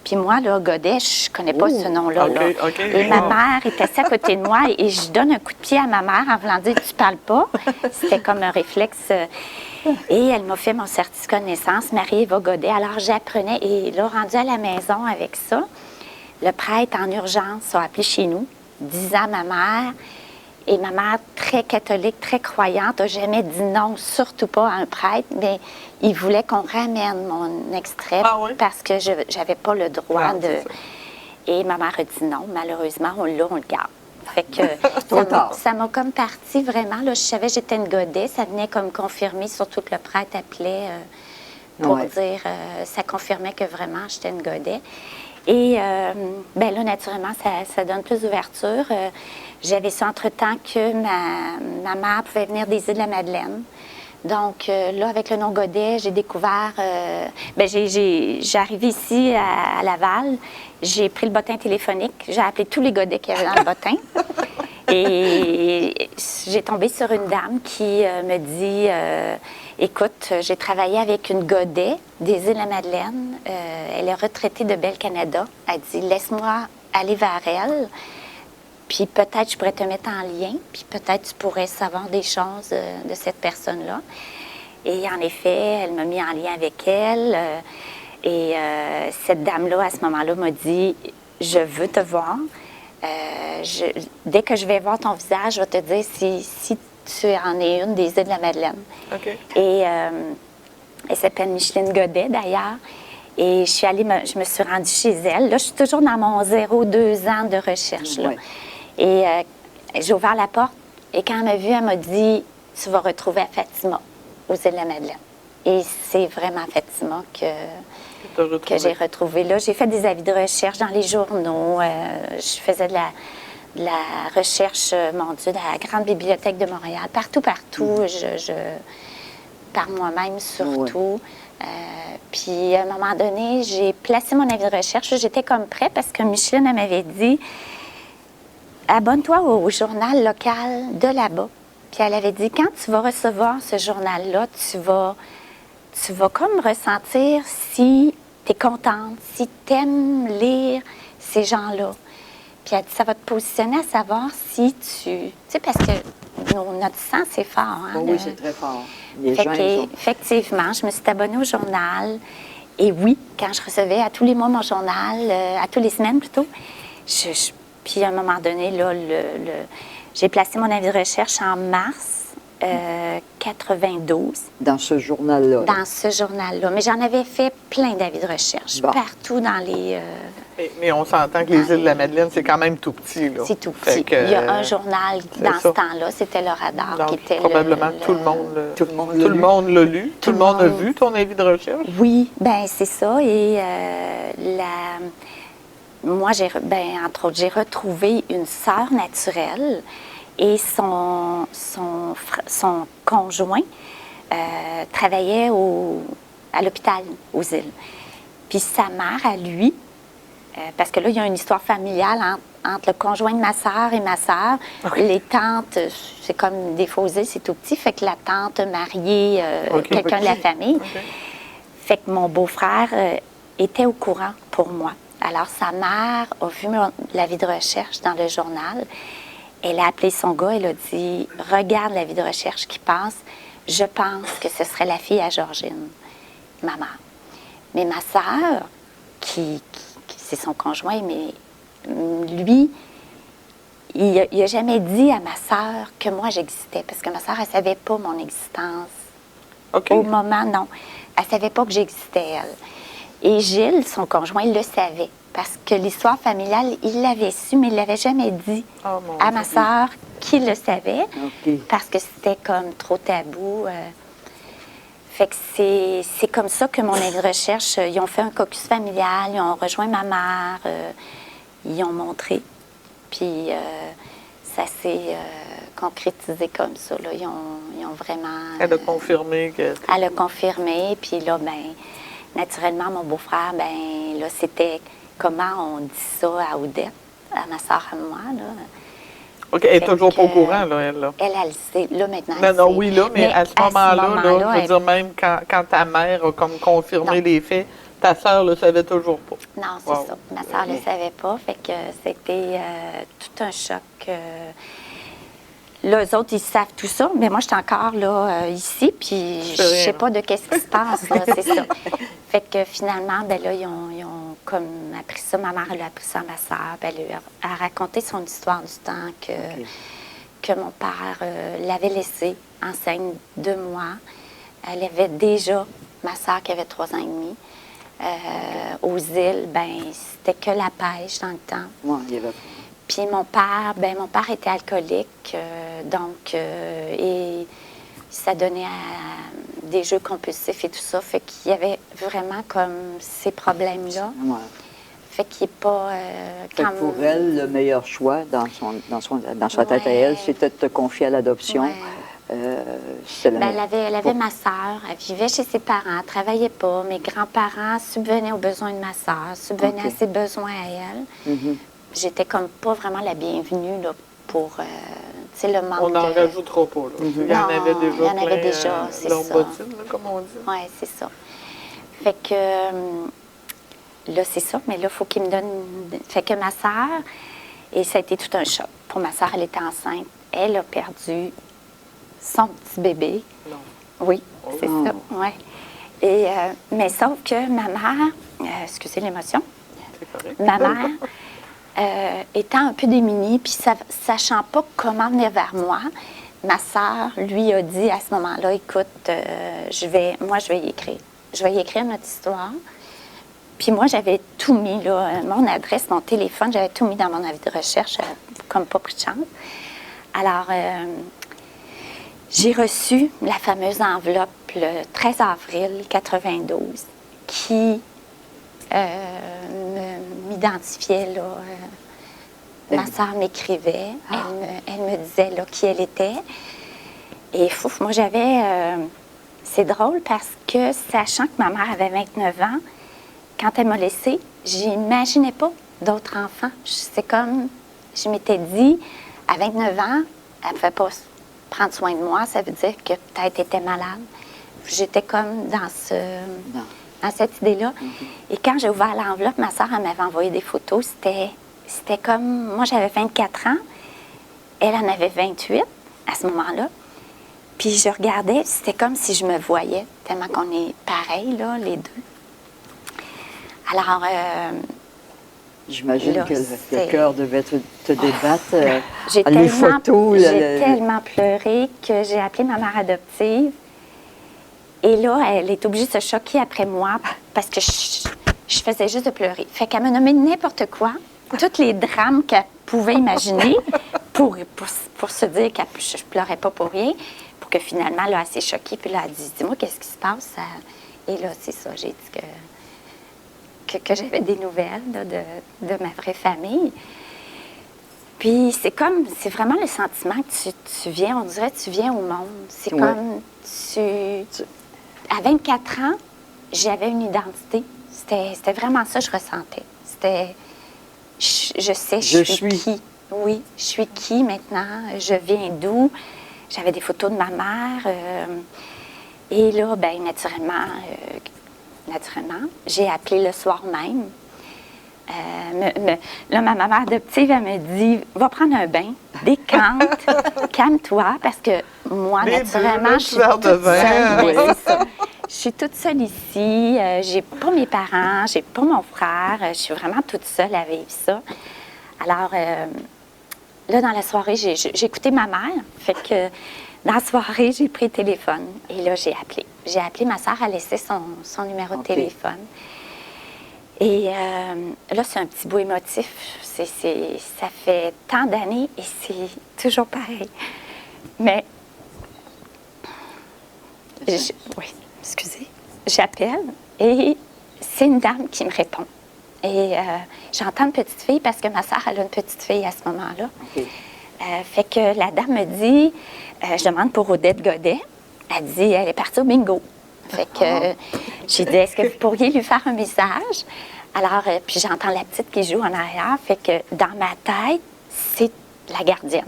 Puis moi, là, Godet, je connais pas ce nom-là. OK, là. OK. Et ma mère est assise à côté de moi et je donne un coup de pied à ma mère en voulant dire « tu parles pas ». C'était comme un réflexe. Et elle m'a fait mon certificat de naissance, Marie-Eva Godet. Alors, j'apprenais. Et là, rendue à la maison avec ça, le prêtre en urgence a appelé chez nous 10 ans ma mère. Et ma mère, très catholique, très croyante, n'a jamais dit non, surtout pas à un prêtre, mais il voulait qu'on ramène mon extrait parce que je n'avais pas le droit de... Et ma mère a dit non, malheureusement, on l'a, on le garde. Fait que ça m'a comme parti vraiment. Là, je savais que j'étais une godet, ça venait comme confirmer, surtout que le prêtre appelait pour dire, ça confirmait que vraiment j'étais une godet. Et bien là, naturellement, ça donne plus d'ouverture. J'avais su entre-temps que ma mère pouvait venir des Îles-de-la-Madeleine. Donc là, avec le nom Godet, j'ai découvert... j'ai arrivé ici à Laval, j'ai pris le bottin téléphonique, j'ai appelé tous les Godets qu'il y avait dans le bottin. Et j'ai tombé sur une dame qui me dit... écoute, j'ai travaillé avec une Godet des Îles-de-la-Madeleine. Elle est retraitée de Bell Canada. Elle dit, laisse-moi aller vers elle, puis peut-être je pourrais te mettre en lien, puis peut-être tu pourrais savoir des choses de cette personne-là. Et en effet, elle m'a mis en lien avec elle. Et cette dame-là, à ce moment-là, m'a dit, je veux te voir. Dès que je vais voir ton visage, je vais te dire si tu en es une des Îles-de-la-Madeleine. Okay. Et elle s'appelle Micheline Godet, d'ailleurs. Et je suis allée, je me suis rendue chez elle. Là, je suis toujours dans mon 0-2 ans de recherche. Là. Et j'ai ouvert la porte. Et quand elle m'a vue, elle m'a dit, tu vas retrouver à Fatima, aux Îles-de-la-Madeleine. Et c'est vraiment Fatima que j'ai retrouvé là. J'ai fait des avis de recherche dans les journaux. Je faisais de la recherche, mon Dieu, de la Grande Bibliothèque de Montréal. Partout, par moi-même surtout. Puis, à un moment donné, j'ai placé mon avis de recherche. J'étais comme prête parce que Micheline, elle m'avait dit, abonne-toi au journal local de là-bas. Puis, elle avait dit, quand tu vas recevoir ce journal-là, tu vas comme ressentir si tu es contente, si tu aimes lire ces gens-là. Puis elle dit, ça va te positionner à savoir si tu... Tu sais, parce que notre sang, c'est fort. Hein, oui, c'est très fort. Effectivement, je me suis abonnée au journal. Et oui, quand je recevais à tous les mois mon journal, à tous les semaines plutôt, puis à un moment donné, là, j'ai placé mon avis de recherche en mars 92. Dans ce journal-là. Dans ce journal-là. Mais j'en avais fait plein d'avis de recherche, partout dans les... Mais on s'entend que les Îles-de-la-Madeleine, c'est quand même tout petit. Là. C'est tout petit. Il y a un journal dans ce temps-là, c'était le Radar. Donc, qui était probablement tout le monde l'a lu. Tout le monde a vu ton avis de recherche? Oui, bien c'est ça. Et moi, entre autres, j'ai retrouvé une sœur naturelle et son conjoint travaillait à l'hôpital aux Îles. Puis sa mère, à lui, parce que là, il y a une histoire familiale entre le conjoint de ma sœur et ma sœur. Okay. Les tantes, c'est comme des faux îles, c'est tout petit. Fait que la tante mariée quelqu'un de la famille. Okay. Fait que mon beau-frère était au courant pour moi. Alors, sa mère a vu l'avis de recherche dans le journal. Elle a appelé son gars, elle a dit, regarde l'avis de recherche qui passe. Je pense que ce serait la fille à Georgine, ma mère. Mais ma sœur, qui c'est son conjoint, mais lui, il n'a jamais dit à ma sœur que moi j'existais, parce que ma sœur, elle ne savait pas mon existence. Okay. Au moment, non. Elle ne savait pas que j'existais, elle. Et Gilles, son conjoint, il le savait, parce que l'histoire familiale, il l'avait su, mais il ne l'avait jamais dit à ma sœur qu'il le savait, parce que c'était comme trop tabou. Fait que c'est comme ça que mon aide de recherche, ils ont fait un caucus familial, ils ont rejoint ma mère, ils ont montré. Puis ça s'est concrétisé comme ça. Là. Ils ont vraiment... Elle a confirmé que... Elle a confirmé. Puis là, bien, naturellement, mon beau-frère, bien, là, c'était comment on dit ça à Odette, à ma soeur, à moi, là. OK, elle n'est toujours pas au courant, là, elle. Là. Elle le sait. Là, maintenant, non, oui, là, mais à ce moment-là, je veux dire, même quand ta mère a comme confirmé les faits, ta sœur ne le savait toujours pas. Non, c'est ça. Ma sœur ne le savait pas. Fait que c'était tout un choc. Là, eux autres, ils savent tout ça, mais moi, je suis encore là, ici, puis je ne sais pas de qu'est-ce qui se passe, là, c'est ça. Fait que finalement, ben là, ils ont comme appris ça. Ma mère, elle a appris ça à ma soeur. Ben, elle a raconté son histoire du temps que mon père l'avait laissée enceinte de moi. Elle avait déjà ma soeur qui avait 3 ans et demi. Aux îles, ben c'était que la pêche dans le temps. Ouais, il y avait... Puis mon père était alcoolique, et ça donnait à des jeux compulsifs et tout ça. Fait qu'il y avait vraiment comme ces problèmes-là. Ouais. Fait qu'il n'est pas... Fait que pour elle, le meilleur choix dans sa tête à elle, c'était de te confier à l'adoption. Ouais. C'était Ben, elle avait ma sœur, elle vivait chez ses parents, elle ne travaillait pas. Mes grands-parents subvenaient aux besoins de ma sœur, subvenaient à ses besoins à elle. J'étais comme pas vraiment la bienvenue là, pour le manque On n'en de... rajoutera pas. Là. Il y en avait déjà il y en avait plein, déjà, c'est longue ça. bottine, là, comme on dit. Oui, c'est ça. Fait que là, c'est ça, mais là, il faut qu'il me donne... Fait que ma sœur, et ça a été tout un choc. Pour ma sœur, elle était enceinte. Elle a perdu son petit bébé. Non. Oui, c'est ça, oui. Et, mais sauf que ma mère, excusez l'émotion, C'est correct. ma mère, étant un peu démunie, puis sachant pas comment venir vers moi, ma sœur lui a dit à ce moment-là, écoute, je vais y écrire. Je vais y écrire notre histoire. Puis moi, j'avais tout mis, là, mon adresse, mon téléphone, j'avais tout mis dans mon avis de recherche, comme pas pris de chance. Alors, j'ai reçu la fameuse enveloppe le 13 avril 92 qui m'identifiait, là. Ma soeur m'écrivait, elle me disait là, qui elle était. Et fouf, moi j'avais... c'est drôle parce que, sachant que ma mère avait 29 ans, quand elle m'a laissée, j'imaginais pas d'autres enfants. C'est comme, je m'étais dit, à 29 ans, elle ne pouvait pas prendre soin de moi, ça veut dire que peut-être elle était malade. J'étais comme dans cette idée-là. Et quand j'ai ouvert l'enveloppe, ma soeur, elle m'avait envoyé des photos. C'était comme, moi j'avais 24 ans, elle en avait 28 à ce moment-là. Puis je regardais, c'était comme si je me voyais, tellement qu'on est pareils, là, les deux. Alors, j'imagine là, que le cœur devait te débattre. j'ai les photos. J'ai tellement pleuré que j'ai appelé ma mère adoptive. Et là, elle est obligée de se choquer après moi parce que je faisais juste de pleurer. Fait qu'elle m'a nommé n'importe quoi, tous les drames qu'elle pouvait imaginer pour se dire que je pleurais pas pour rien, pour que finalement, là, elle s'est choquée. Puis là, elle a dit, dis-moi, qu'est-ce qui se passe? Et là, c'est ça, j'ai dit que j'avais des nouvelles là, de ma vraie famille. Puis c'est vraiment le sentiment que tu viens, on dirait que tu viens au monde. C'est comme à 24 ans, j'avais une identité. C'était vraiment ça que je ressentais. Je sais, je suis qui. Oui, je suis qui maintenant, je viens d'où. J'avais des photos de ma mère. Et là, bien, naturellement, j'ai appelé le soir même. Là, ma maman adoptive, elle me dit, va prendre un bain, décante, calme-toi, parce que moi, naturellement, je suis toute seule. Oui, c'est ça. Je suis toute seule ici, j'ai pas mes parents, j'ai pas mon frère, je suis vraiment toute seule à vivre ça. Alors, là, dans la soirée, j'ai écouté ma mère, fait que dans la soirée, j'ai pris le téléphone et là, j'ai appelé. J'ai appelé, ma soeur a laissé son numéro de téléphone. Et là, c'est un petit bout émotif. Ça fait tant d'années et c'est toujours pareil. Mais, oui, excusez, j'appelle et c'est une dame qui me répond. Et j'entends une petite fille parce que ma soeur, elle a une petite fille à ce moment-là. Okay. Fait que la dame me dit, je demande pour Odette Godet. Elle dit, elle est partie au bingo. Fait que j'ai dit, est-ce que vous pourriez lui faire un message? Alors, puis j'entends la petite qui joue en arrière. Fait que dans ma tête, c'est la gardienne.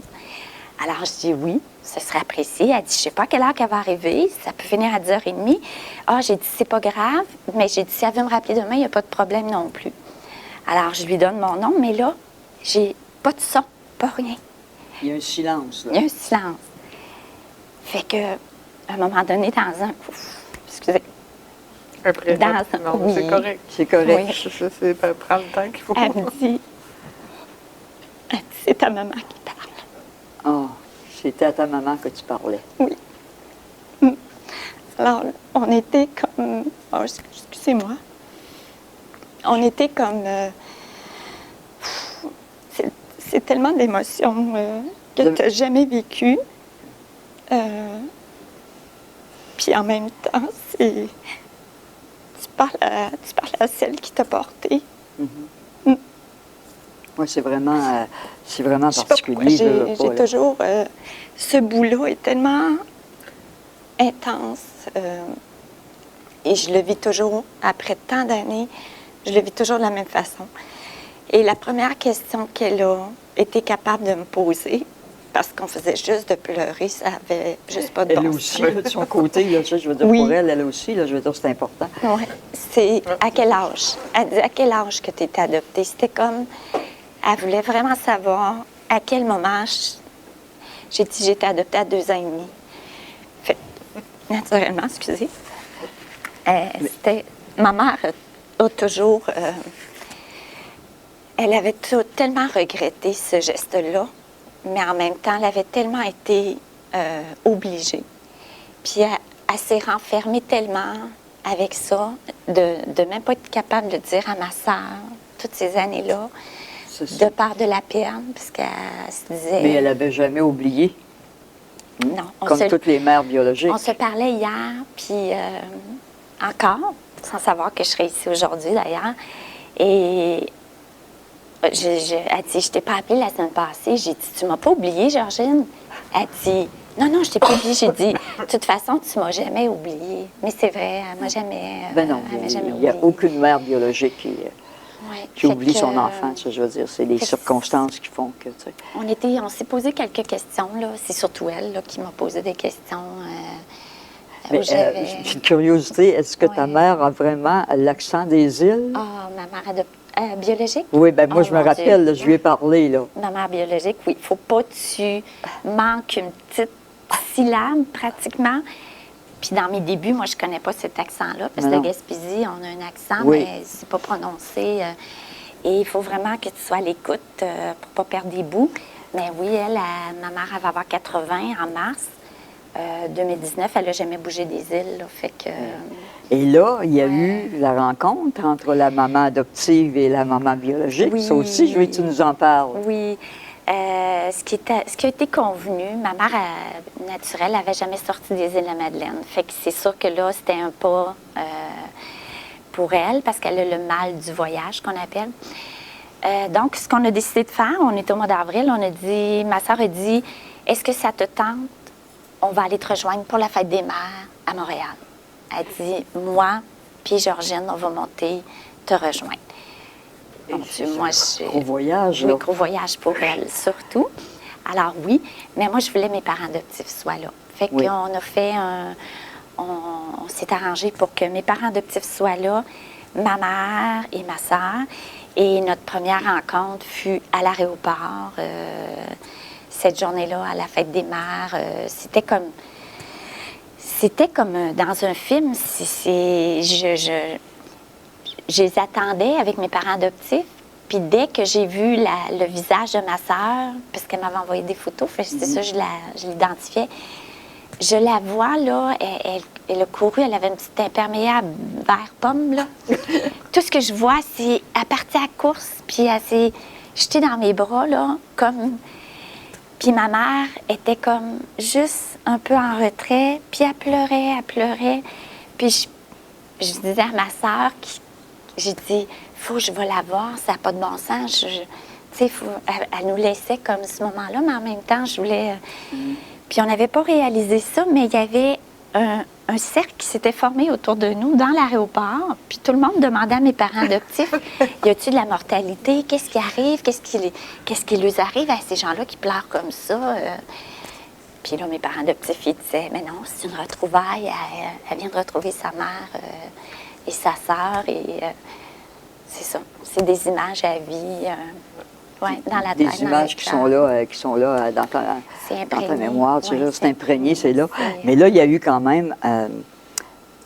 Alors, je dis oui, ce serait apprécié. Elle dit, je ne sais pas à quelle heure qu'elle va arriver. Ça peut finir à 10h30. Ah, j'ai dit, c'est pas grave. Mais j'ai dit, si elle veut me rappeler demain, il n'y a pas de problème non plus. Alors, je lui donne mon nom, mais là, j'ai pas de son, pas rien. Il y a un silence, là. Il y a un silence. Fait que, à un moment donné, excusez, Après, Dans- non, oui. c'est correct. C'est correct. Oui. C'est prendre le temps qu'il faut. Elle me dit, c'est ta maman qui parle. Ah, c'était à ta maman que tu parlais. Alors, on était comme... oh, excusez-moi. On était comme... c'est tellement d'émotions que De- tu n'as jamais vécues. Puis en même temps, tu parles à celle qui t'a porté. Oui, c'est vraiment Je sais pas pourquoi, particulier. j'ai toujours... ce bout-là est tellement intense. Et je le vis toujours, après tant d'années, je le vis toujours de la même façon. Et la première question qu'elle a été capable de me poser, parce qu'on faisait juste de pleurer, ça avait juste pas de Elle bon aussi, sens. là, de son côté, là, je veux dire, Oui. pour elle aussi, là, je veux dire, c'est important. Ouais. C'est à quel âge? Elle dit à quel âge que tu étais adoptée? C'était comme, elle voulait vraiment savoir à quel moment j'ai dit j'étais adoptée à 2 ans et demi. Fait, naturellement, excusez. C'était, ma mère a toujours, elle avait tellement regretté ce geste-là, mais en même temps, elle avait tellement été obligée. Puis elle s'est renfermée tellement avec ça, de même pas être capable de dire à ma sœur, toutes ces années-là, C'est ça. de part de la peine, parce qu'elle se disait... Mais elle n'avait jamais oublié, Non, comme toutes les mères biologiques. on se parlait hier, puis encore, sans savoir que je serais ici aujourd'hui d'ailleurs. Et elle dit, je t'ai pas appelée la semaine passée. J'ai dit, tu m'as pas oubliée, Georgine? Elle dit, non, je t'ai pas oubliée. J'ai dit, de toute façon, tu m'as jamais oubliée. Mais c'est vrai, elle m'a jamais, Ben non, elle m'a jamais il n'y a oubliée. aucune mère biologique qui Ouais, qui fait oublie que, son enfant, ça, je veux dire. C'est les fait que circonstances qui font que, tu sais. On s'est posé quelques questions, là. C'est surtout elle là, qui m'a posé des questions. Mais, où j'avais... j'ai une curiosité, est-ce que ta Ouais. mère a vraiment l'accent des îles? Ah, ma mère biologique? Oui, ben moi, Oh, je me mon rappelle, Dieu. là, je lui ai parlé, là. Ma mère biologique, oui. Il ne faut pas que tu manques une petite syllabe, pratiquement. Puis dans mes débuts, moi, je ne connais pas cet accent-là, parce Mais que non. la Gaspésie, on a un accent, Oui. mais c'est pas prononcé. Et il faut vraiment que tu sois à l'écoute pour ne pas perdre des bouts. Mais oui, ma mère, elle va avoir 80 en mars 2019. Elle n'a jamais bougé des îles, là, fait que... Et là, il y a eu la rencontre entre la maman adoptive et la maman biologique. Oui. Ça aussi, je veux que tu nous en parles. Oui. Ce qui a été convenu, ma mère naturelle n'avait jamais sorti des îles de la Madeleine. Fait que c'est sûr que là, c'était un pas pour elle, parce qu'elle a le mal du voyage, qu'on appelle. Donc, ce qu'on a décidé de faire, on était au mois d'avril, on a dit, ma soeur a dit, est-ce que ça te tente? On va aller te rejoindre pour la fête des mères à Montréal. Elle dit, moi puis Georgine, on va monter te rejoindre. Mon Dieu, moi, Gros voyage, oui, là. gros voyage pour elle, surtout. Alors oui, mais moi, je voulais que mes parents adoptifs soient là. Fait Oui. qu'on a fait on s'est arrangé pour que mes parents adoptifs soient là, ma mère et ma sœur. Et notre première rencontre fut à l'aéroport. Cette journée-là, à la fête des mères, c'était comme dans un film. Je les attendais avec mes parents adoptifs. Puis dès que j'ai vu le visage de ma sœur, parce qu'elle m'avait envoyé des photos, c'est ça, je l'identifiais. Je la vois, là, elle a couru, elle avait une petite imperméable vert pomme, là. Tout ce que je vois, c'est elle partit à la course, puis elle s'est jetée dans mes bras, là, comme... Puis ma mère était comme juste un peu en retrait, puis elle pleurait. Puis je disais à ma sœur, j'ai dit, faut que je vais la voir, ça n'a pas de bon sens. Tu sais, elle nous laissait comme ce moment-là, mais en même temps, je voulais... Puis on n'avait pas réalisé ça, mais il y avait un cercle qui s'était formé autour de nous dans l'aéroport. Puis tout le monde demandait à mes parents adoptifs, y a-t-il de la mortalité? Qu'est-ce qui arrive? Qu'est-ce qui leur arrive à ces gens-là qui pleurent comme ça? Puis là, mes parents adoptifs, ils disaient, mais non, c'est une retrouvaille. Elle vient de retrouver sa mère et sa sœur. Et c'est ça. C'est des images à vie. Ouais, dans la Des tête, dans images le qui cœur. sont là dans C'est ta imprégné. mémoire, tu sais, Ouais, là, c'est imprégné, c'est là. c'est- Mais là, il y a eu quand même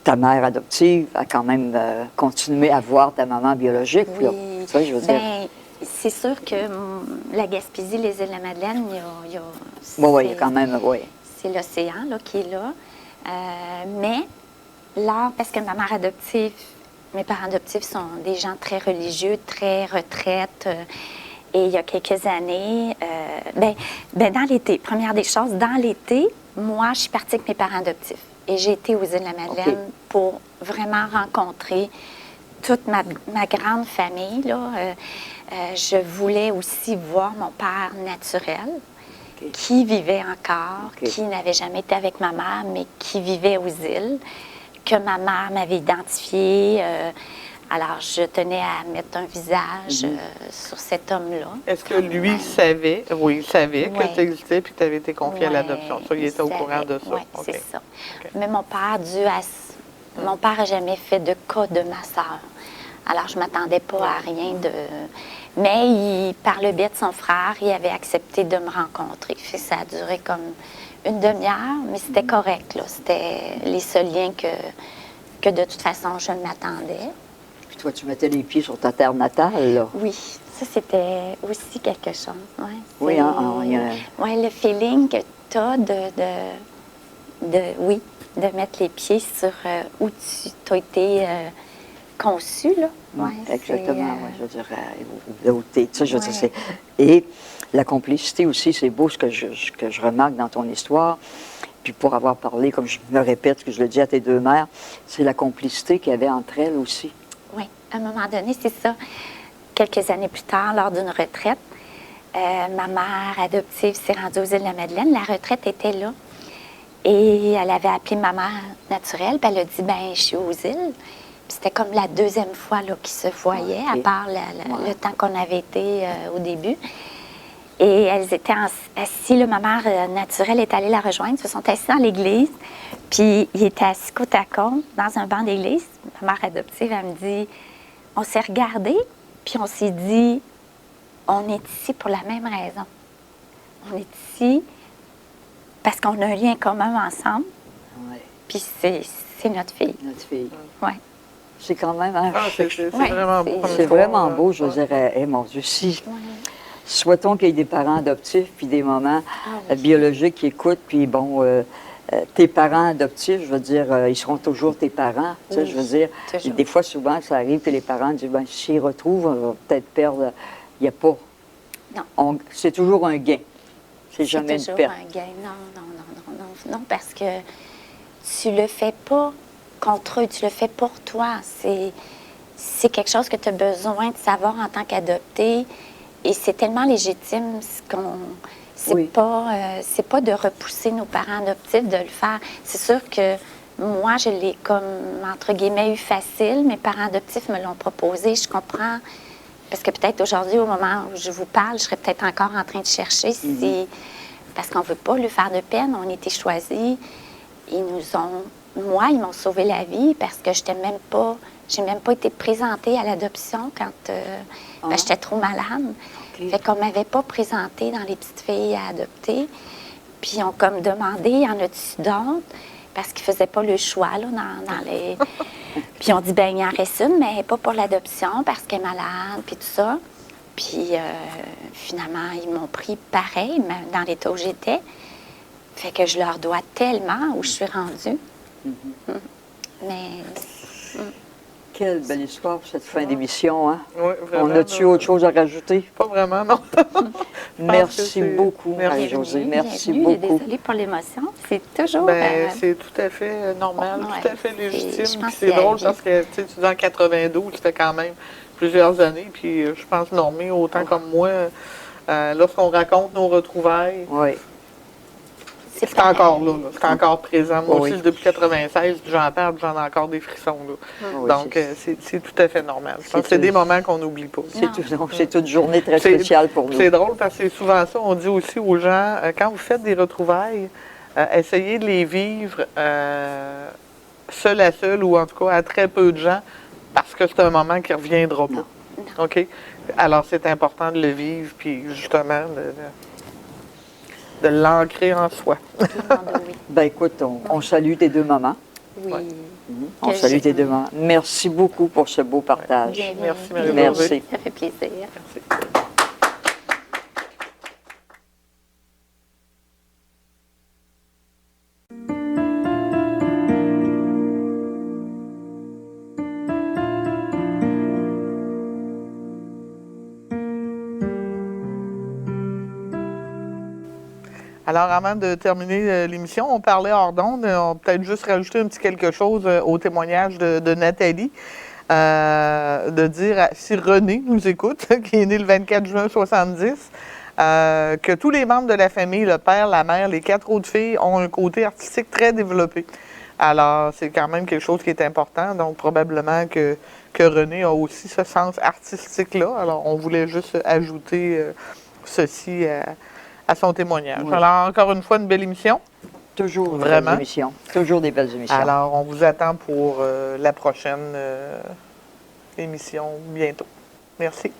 ta mère adoptive a quand même continué à voir ta maman biologique. Oui. Là. Ça, je veux dire. Ben, c'est sûr que la Gaspésie, les îles de la Madeleine, il y a Oui, il y a quand même, oui. c'est l'océan là, qui est là. Mais là, parce que ma mère adoptive, mes parents adoptifs sont des gens très religieux, très retraite. Et il y a quelques années, dans l'été, première des choses, dans l'été, moi, je suis partie avec mes parents adoptifs. Et j'ai été aux îles de la Madeleine pour vraiment rencontrer toute ma grande famille. Là. Je voulais aussi voir mon père naturel, qui vivait encore, qui n'avait jamais été avec ma mère, mais qui vivait aux îles, que ma mère m'avait identifié. Alors, je tenais à mettre un visage sur cet homme-là. Est-ce que lui savait, il savait Ouais. que tu existais puis que tu avais été confié à Ouais, l'adoption? Ça, il était au savait. courant de ça? Oui, OK. c'est ça. OK. Mais mon père, mon père n'a jamais fait de cas de ma sœur. Alors, je ne m'attendais pas à rien de... Mais par le biais de son frère, il avait accepté de me rencontrer. Fait que ça a duré comme une demi-heure, mais c'était correct, là. C'était les seuls liens que de toute façon, je m'attendais. Puis toi, tu mettais les pieds sur ta terre natale, là. Oui, ça, c'était aussi quelque chose. Ouais, Oui, le feeling que tu as de mettre les pieds sur où tu as été conçu, là. Ouais, Exactement, c'est, je veux dire, là où t'es, ça, je veux dire, Ouais. Et la complicité aussi, c'est beau ce que je remarque dans ton histoire. Puis pour avoir parlé, comme je me répète, ce que je le dis à tes deux mères, c'est la complicité qu'il y avait entre elles aussi. Oui, à un moment donné, c'est ça. Quelques années plus tard, lors d'une retraite, ma mère adoptive s'est rendue aux îles de la Madeleine. La retraite était là. Et elle avait appelé ma mère naturelle, puis elle a dit, ben je suis aux îles. Puis c'était comme la deuxième fois là, qu'ils se voyaient, à part le temps qu'on avait été au début. Et elles étaient assises, là, ma mère naturelle est allée la rejoindre, ils se sont assis dans l'église, puis ils étaient assis côte à côte dans un banc d'église. Ma mère adoptive, elle me dit, on s'est regardés, puis on s'est dit, on est ici pour la même raison. On est ici parce qu'on a un lien commun ensemble, Oui, puis c'est notre fille. notre fille. Ouais. C'est quand même... Hein, Ah, c'est Ouais, vraiment beau. c'est- comme c'est histoire, vraiment là. beau, je Ouais. dirais, mon Dieu, si... Ouais. Souhaitons qu'il y ait des parents adoptifs, puis des mamans oui. biologiques qui écoutent, puis bon, tes parents adoptifs, je veux dire, ils seront toujours tes parents, tu sais, Oui, je veux dire. toujours. Des fois, souvent, ça arrive que les parents disent, ben, s'ils retrouvent, on va peut-être perdre. Il n'y a pas. Non. C'est toujours un gain. C'est jamais une toujours perte. un gain. Non, parce que tu le fais pas contre eux, tu le fais pour toi. C'est quelque chose que tu as besoin de savoir en tant qu'adopté. Et c'est tellement légitime c'est Oui. c'est pas de repousser nos parents adoptifs de le faire. C'est sûr que moi, je l'ai comme, entre guillemets, eu facile. Mes parents adoptifs me l'ont proposé. Je comprends. Parce que peut-être aujourd'hui, au moment où je vous parle, je serais peut-être encore en train de chercher si... Parce qu'on ne veut pas lui faire de peine. On a été choisis. Ils m'ont sauvé la vie parce que j'ai même pas été présentée à l'adoption quand j'étais trop malade. Fait qu'on m'avait pas présentée dans les petites filles à adopter. Puis ils ont comme demandé, y en a-tu d'autres? Parce qu'ils faisaient pas le choix là, dans les... Puis ils ont dit, ben il en reste une, mais pas pour l'adoption parce qu'elle est malade, puis tout ça. Puis finalement, ils m'ont pris pareil, mais dans l'état où j'étais. Fait que je leur dois tellement où je suis rendue. Mais Quelle belle histoire pour cette fin d'émission, hein? Oui, vraiment, On a-tu là. autre chose à rajouter? Pas vraiment, non. Merci c'est- beaucoup, Merci. Marie-Josée. Merci bienvenue. beaucoup. Désolée pour l'émotion. C'est toujours... Ben, c'est tout à fait normal, ouais, tout à fait je légitime. pense Puis c'est que drôle c'est- parce que tu sais, tu dis en 92, ça fait quand même plusieurs années. Puis je pense Normée, autant comme moi, lorsqu'on raconte nos retrouvailles, Oui. c'est encore là, c'est encore présent. Moi Oui. aussi, depuis 96, j'en parle, j'en ai encore des frissons. Là. Oui, Donc, c'est tout à fait normal. Je pense que c'est des moments qu'on n'oublie pas. C'est une journée très C'est- spéciale pour nous. C'est drôle parce que c'est souvent ça, on dit aussi aux gens, quand vous faites des retrouvailles, essayez de les vivre seul à seul ou en tout cas à très peu de gens parce que c'est un moment qui ne reviendra pas. OK? Alors, c'est important de le vivre puis justement de l'ancrer en soi. Oui. Ben écoute, on salue tes deux mamans. Oui. On Que salue j'ai- tes demandes. Merci beaucoup pour ce beau partage. Bienvenue. Merci, Marie-Josée. Merci. Ça fait plaisir. Alors, avant de terminer l'émission, on parlait hors d'onde. On va peut-être juste rajouter un petit quelque chose au témoignage de Nathalie. De dire, si René nous écoute, qui est né le 24 juin 70, que tous les membres de la famille, le père, la mère, les 4 autres filles, ont un côté artistique très développé. Alors, c'est quand même quelque chose qui est important. Donc, probablement que René a aussi ce sens artistique-là. Alors, on voulait juste ajouter ceci à son témoignage. Oui. Alors, encore une fois, une belle émission. Toujours des Vraiment? belles émissions. Toujours des belles émissions. Alors, on vous attend pour la prochaine émission bientôt. Merci.